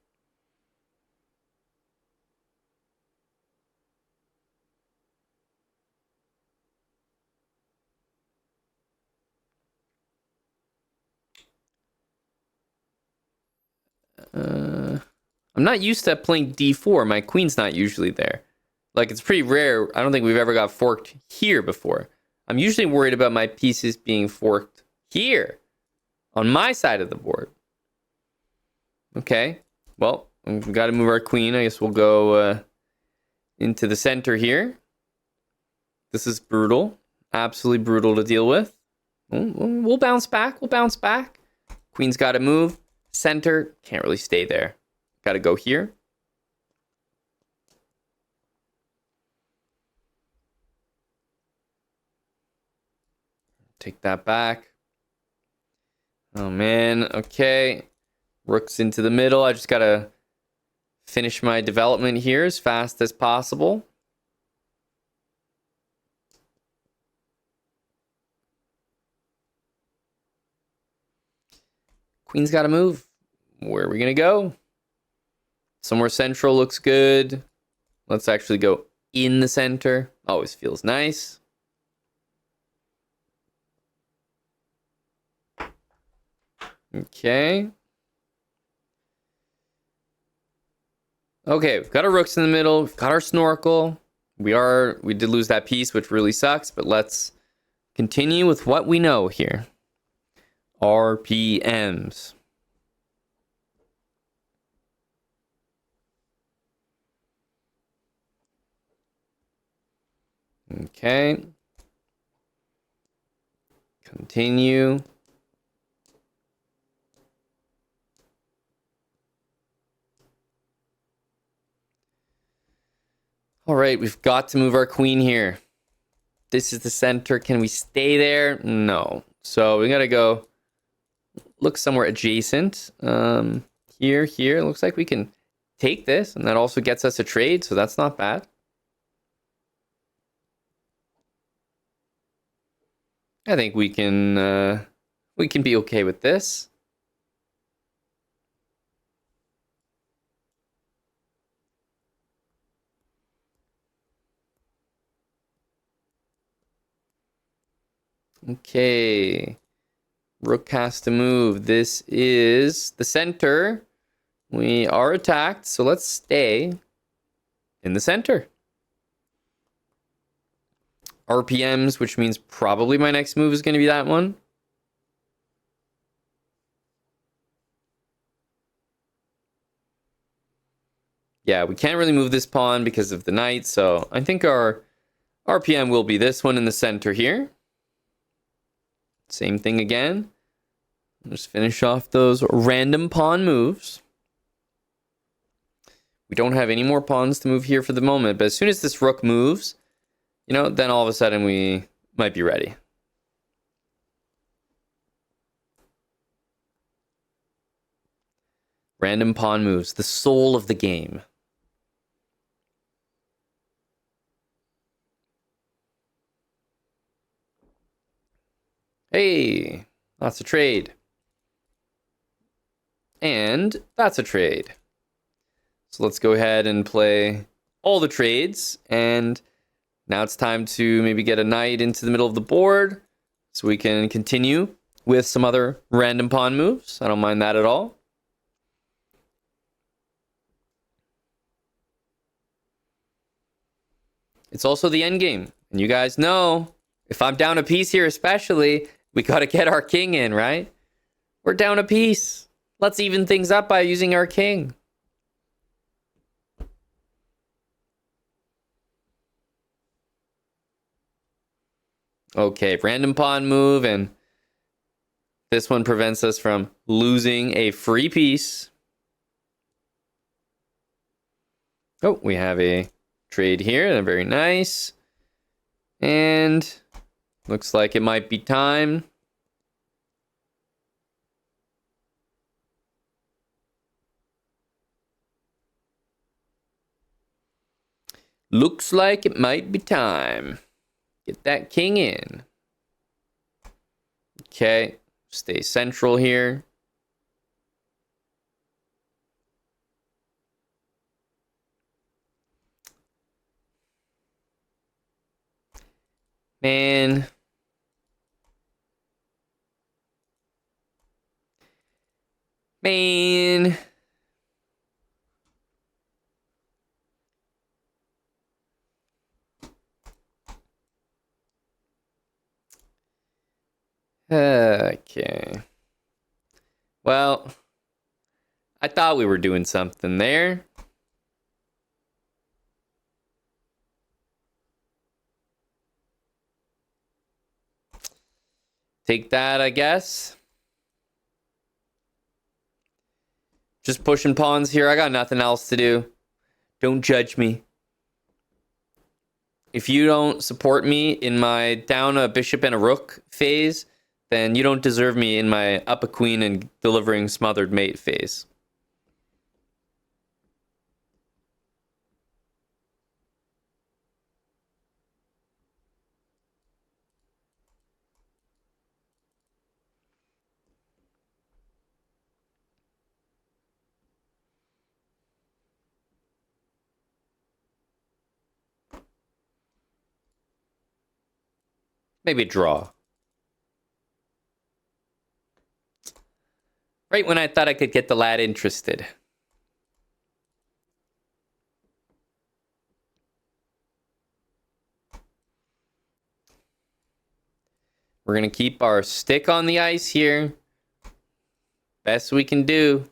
I'm not used to playing D4. My queen's not usually there. Like, it's pretty rare. I don't think we've ever got forked here before. I'm usually worried about my pieces being forked here on my side of the board. Okay. Well, we've got to move our queen. I guess we'll go into the center here. This is brutal. Absolutely brutal to deal with. We'll bounce back. We'll bounce back. Queen's got to move. Center. Can't really stay there. Got to go here. Take that back. Oh, man. Okay. Rook's into the middle. I just got to finish my development here as fast as possible. Queen's got to move. Where are we going to go? Somewhere central looks good. Let's actually go in the center. Always feels nice. Okay. Okay, we've got our rooks in the middle. We've got our snorkel. We did lose that piece, which really sucks, but let's continue with what we know here. RPMs. Okay. Continue. All right, we've got to move our queen here. This is the center. Can we stay there? No. So we got to go look somewhere adjacent. Here. It looks like we can take this, and that also gets us a trade, so that's not bad. I think we can be okay with this. Okay. Rook has to move. This is the center. We are attacked, so let's stay in the center. RPMs, which means probably my next move is going to be that one. Yeah, we can't really move this pawn because of the knight, so I think our RPM will be this one in the center here. Same thing again. Just finish off those random pawn moves. We don't have any more pawns to move here for the moment, but as soon as this rook moves, you know, then all of a sudden we might be ready. Random pawn moves, the soul of the game. Hey, that's a trade. And that's a trade. So let's go ahead and play all the trades. And now it's time to maybe get a knight into the middle of the board so we can continue with some other random pawn moves. I don't mind that at all. It's also the endgame. And you guys know, if I'm down a piece here especially, we got to get our king in, right? We're down a piece. Let's even things up by using our king. Okay, random pawn move, and this one prevents us from losing a free piece. Oh, we have a trade here. They're very nice. And looks like it might be time. Looks like it might be time. Get that king in. Okay, stay central here. Man. Man. Okay. Well, I thought we were doing something there. Take that, I guess. Just pushing pawns here. I got nothing else to do. Don't judge me. If you don't support me in my down a bishop and a rook phase, then you don't deserve me in my up a queen and delivering smothered mate phase. Maybe a draw. Right when I thought I could get the lad interested. We're going to keep our stick on the ice here. Best we can do.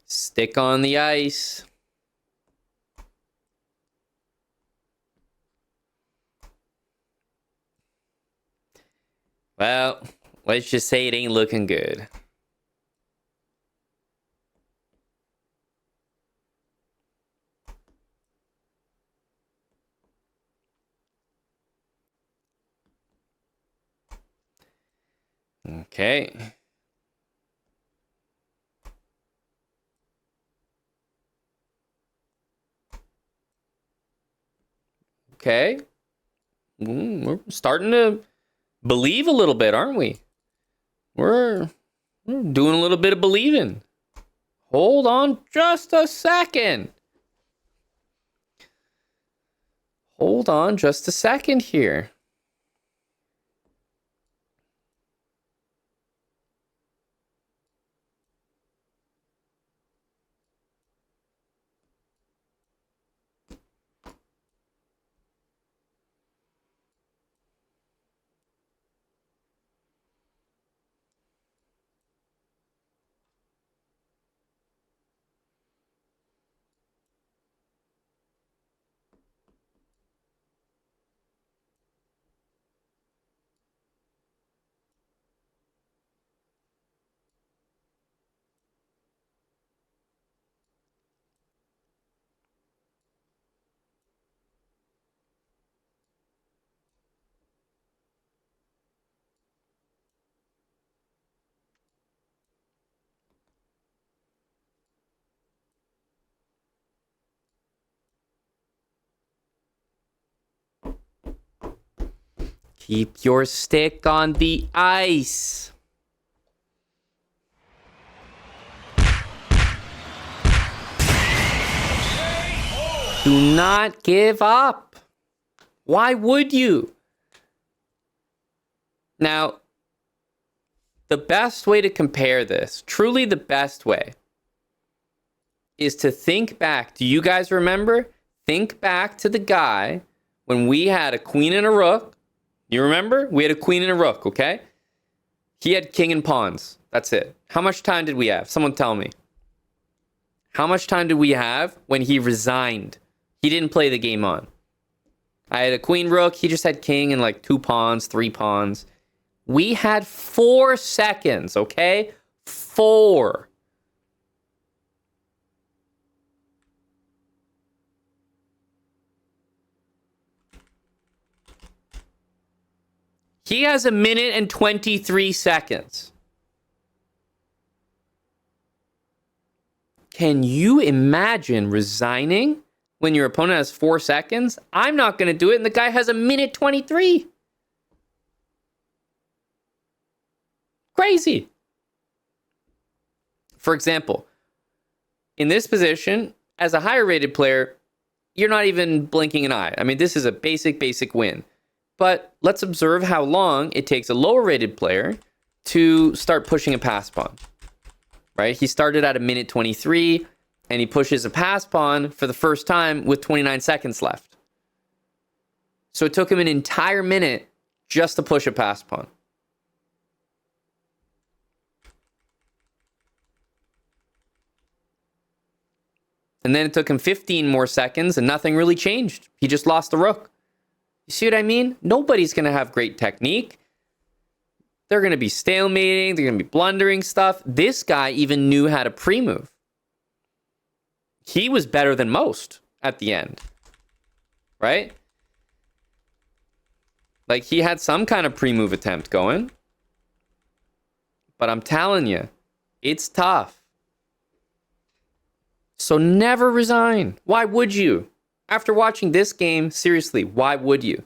Stick on the ice. Well, let's just say it ain't looking good. Okay. Okay. We're starting to believe a little bit, aren't we? We're doing a little bit of believing. Hold on just a second. Hold on just a second here. Keep your stick on the ice. Do not give up. Why would you? Now, the best way to compare this, truly the best way, is to think back. Do you guys remember? Think back to the guy when we had a queen and a rook. You remember? We had a queen and a rook, okay? He had king and pawns. That's it. How much time did we have? Someone tell me. How much time did we have when he resigned? He didn't play the game on. I had a queen rook. He just had king and like 2 pawns, 3 pawns. We had 4 seconds, okay? 4. He has 1 minute and 23 seconds. Can you imagine resigning when your opponent has 4 seconds? I'm not going to do it, and the guy has 1 minute 23. Crazy. For example, in this position, as a higher rated player, you're not even blinking an eye. I mean, this is a basic win. But let's observe how long it takes a lower rated player to start pushing a pass pawn. Right? He started at 1 minute 23, and he pushes a pass pawn for the first time with 29 seconds left. So it took him an entire minute just to push a pass pawn. And then it took him 15 more seconds and nothing really changed. He just lost the rook. You see what I mean? Nobody's going to have great technique. They're going to be stalemating. They're going to be blundering stuff. This guy even knew how to pre-move. He was better than most at the end. Right? Like he had some kind of pre-move attempt going. But I'm telling you, it's tough. So never resign. Why would you? After watching this game, seriously, why would you?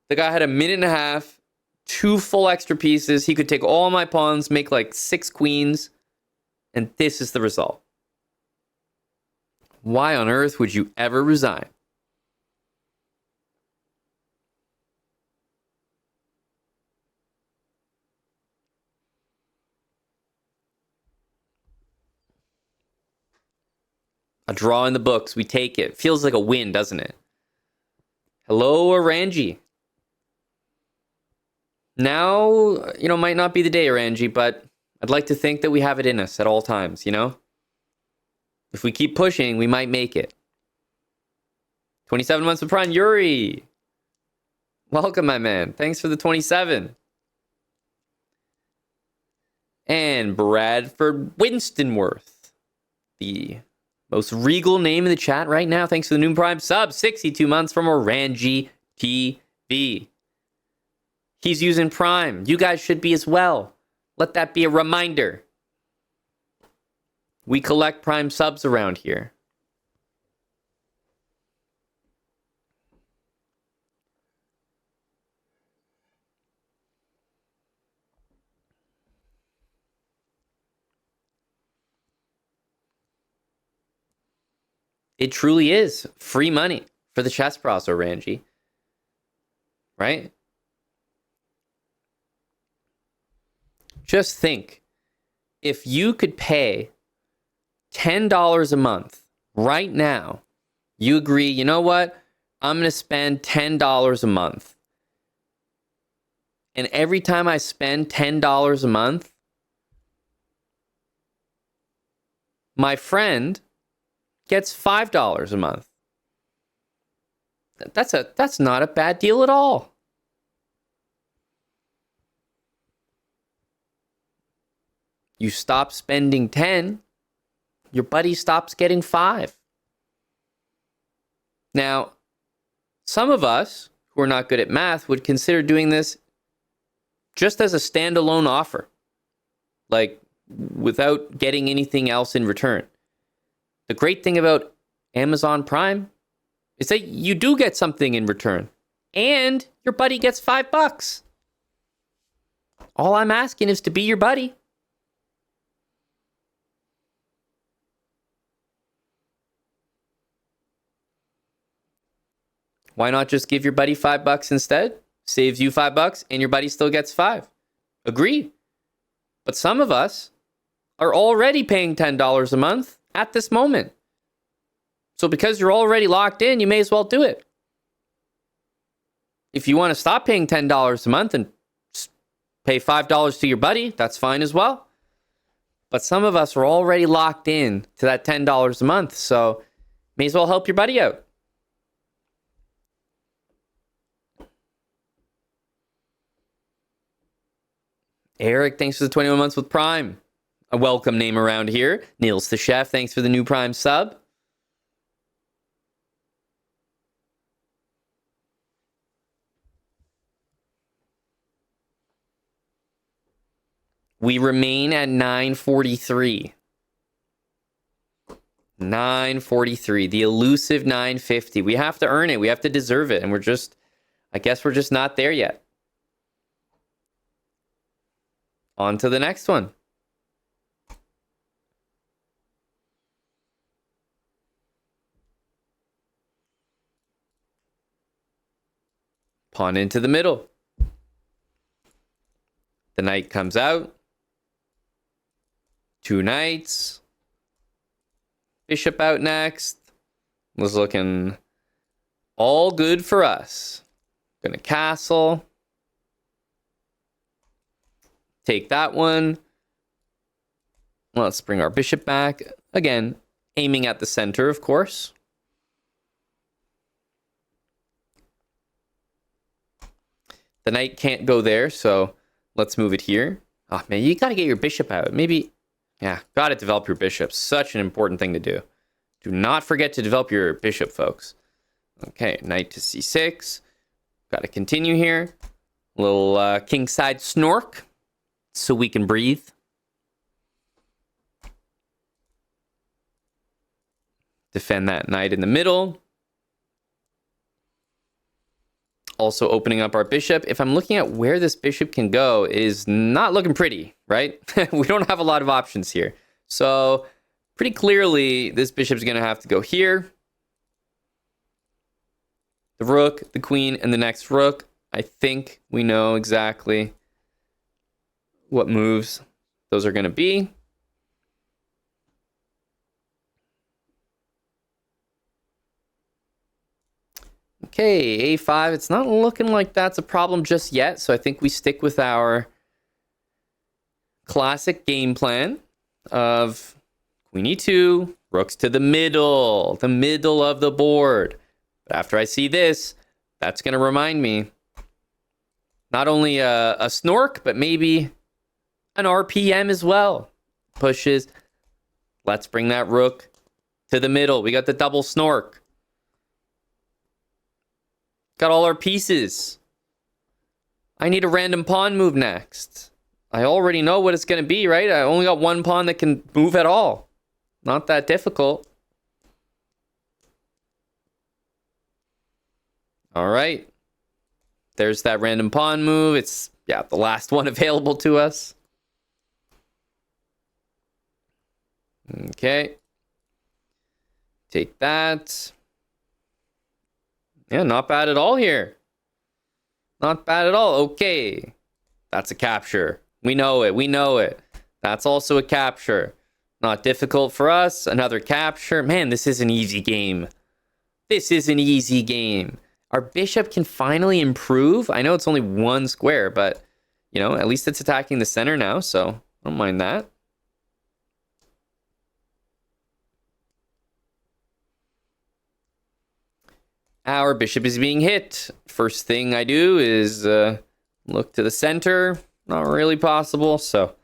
The guy had 1.5 minutes, 2 full extra pieces. He could take all my pawns, make like 6 queens, and this is the result. Why on earth would you ever resign? A draw in the books. We take it. Feels like a win, doesn't it? Hello, Orangi. Now, might not be the day, Orangi, but I'd like to think that we have it in us at all times, If we keep pushing, we might make it. 27 months of Prime, Yuri. Welcome, my man. Thanks for the 27. And Bradford Winstonworth, the most regal name in the chat right now. Thanks for the Noon Prime sub. 62 months from Orangi TV. He's using Prime. You guys should be as well. Let that be a reminder. We collect Prime subs around here. It truly is free money for the chessbrah, Orangi. Right? Just think, if you could pay $10 a month right now, you agree, you know what? I'm going to spend $10 a month. And every time I spend $10 a month, my friend gets $5 a month. That's not a bad deal at all. You stop spending 10, your buddy stops getting 5. Now, some of us who are not good at math would consider doing this just as a standalone offer, like without getting anything else in return. The great thing about Amazon Prime is that you do get something in return. and your buddy gets $5. All I'm asking is to be your buddy. Why not just give your buddy $5 instead? Saves you $5 and your buddy still gets 5. Agree. But some of us are already paying $10 a month at this moment. So because you're already locked in, you may as well do it. If you want to stop paying $10 a month and pay $5 to your buddy, that's fine as well. But some of us are already locked in to that $10 a month, so may as well help your buddy out. Eric, thanks for the 21 months with Prime. A welcome name around here. Niels the Chef, thanks for the new Prime sub. We remain at 943. 943. The elusive 950. We have to earn it. We have to deserve it. And I guess we're just not there yet. On to the next one. Pawn into the middle. The knight comes out. 2 knights. Bishop out next. Was looking all good for us. Gonna castle. Take that one. Let's bring our bishop back. Again, aiming at the center, of course. The knight can't go there, so let's move it here. Oh, man, you got to get your bishop out. Maybe, yeah, got to develop your bishop. Such an important thing to do. Do not forget to develop your bishop, folks. Okay, knight to c6. Got to continue here. A little kingside snork so we can breathe. Defend that knight in the middle. Also opening up our bishop. If I'm looking at where this bishop can go, it is not looking pretty, right? We don't have a lot of options here. So pretty clearly, this bishop's going to have to go here. The rook, the queen, and the next rook. I think we know exactly what moves those are going to be. Okay, a5. It's not looking like that's a problem just yet, so I think we stick with our classic game plan of queen e2, rooks to the middle of the board. But after I see this, that's going to remind me not only a snork, but maybe an RPM as well. Pushes. Let's bring that rook to the middle. We got the double snork. Got all our pieces. I need a random pawn move next. I already know what it's going to be, right? I only got one pawn that can move at all. Not that difficult. All right. There's that random pawn move. It's, yeah, the last one available to us. Okay. Take that. Yeah, not bad at all here. Not bad at all. Okay. That's a capture. We know it. We know it. That's also a capture. Not difficult for us. Another capture. Man, this is an easy game. This is an easy game. Our bishop can finally improve. I know it's only one square, but, you know, at least it's attacking the center now, so I don't mind that. Our bishop is being hit. First thing I do is look to the center. Not really possible, so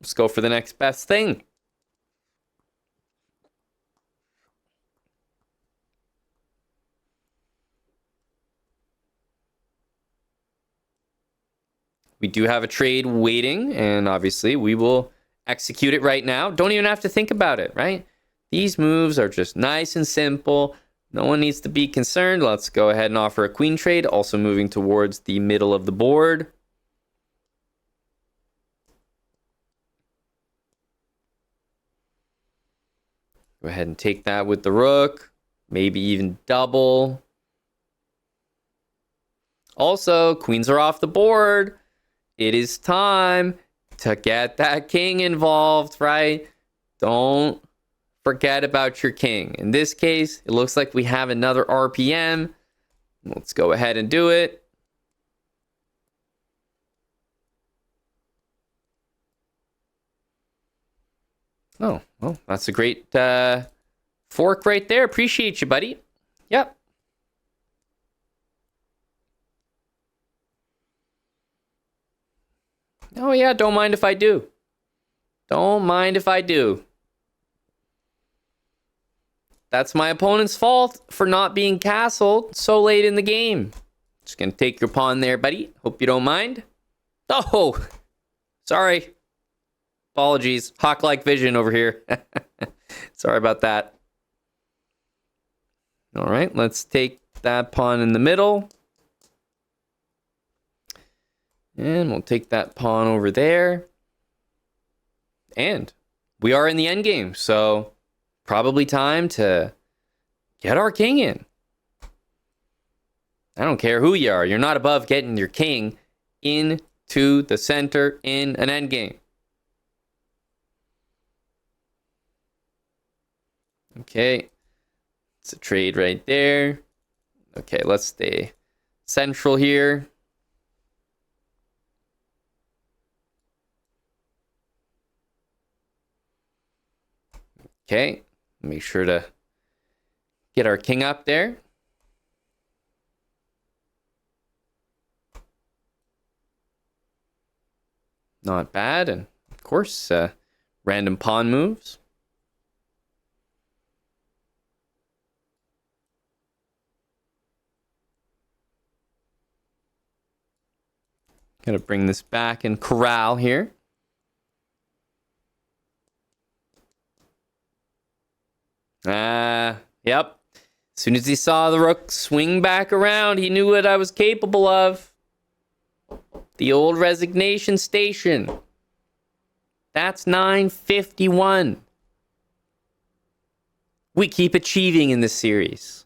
let's go for the next best thing. We do have a trade waiting, and obviously we will execute it right now. Don't even have to think about it, right? These moves are just nice and simple. No one needs to be concerned. Let's go ahead and offer a queen trade, also moving towards the middle of the board. Go ahead and take that with the rook. Maybe even double. Also, queens are off the board. It is time to get that king involved, right? Don't forget about your king. In this case, it looks like we have another RPM. Let's go ahead and do it. Oh, well, that's a great fork right there. Appreciate you, buddy. Yep. Oh, yeah, don't mind if I do. Don't mind if I do. That's my opponent's fault for not being castled so late in the game. Just gonna take your pawn there, buddy. Hope you don't mind. Oh, sorry. Apologies. Hawk-like vision over here. Sorry about that. All right, let's take that pawn in the middle. And we'll take that pawn over there. And we are in the endgame, so probably time to get our king in. I don't care who you are. You're not above getting your king into the center in an endgame. Okay. It's a trade right there. Okay, let's stay central here. Okay, make sure to get our king up there. Not bad, and of course, random pawn moves. Gotta bring this back and corral here. Yep. As soon as he saw the rook swing back around, he knew what I was capable of. The old resignation station. That's 951. We keep achieving in this series.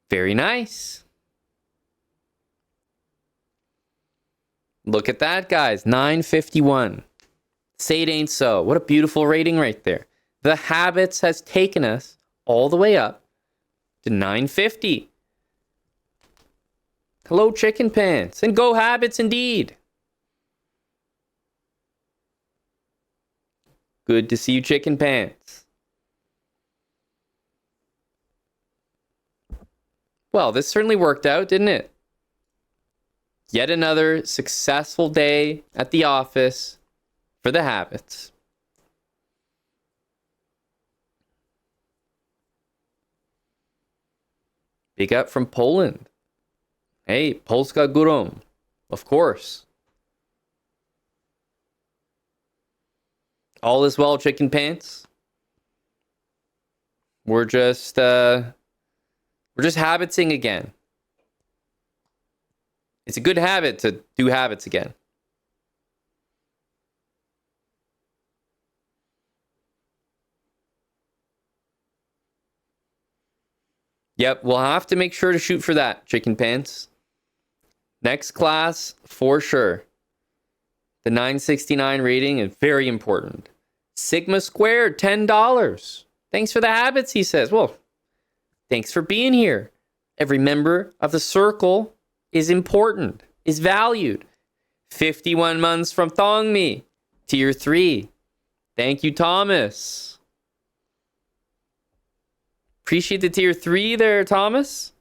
Very nice. Look at that, guys. 951. Say it ain't so. What a beautiful rating right there. The Habits has taken us all the way up to 950. Hello, Chicken Pants. And go Habits indeed. Good to see you, Chicken Pants. Well, this certainly worked out, didn't it? Yet another successful day at the office for the Habits. Big up from Poland. Hey, Polska Górom. Of course. All is well, Chicken Pants. We're just habitsing again. It's a good habit to do habits again. Yep, we'll have to make sure to shoot for that, Chicken Pants. Next class, for sure. The 969 rating is very important. Sigma squared, $10. Thanks for the habits, he says. Well, thanks for being here. Every member of the circle is important, is valued. 51 months from Thongmi, tier 3. Thank you, Thomas. Appreciate the tier 3 there, Thomas.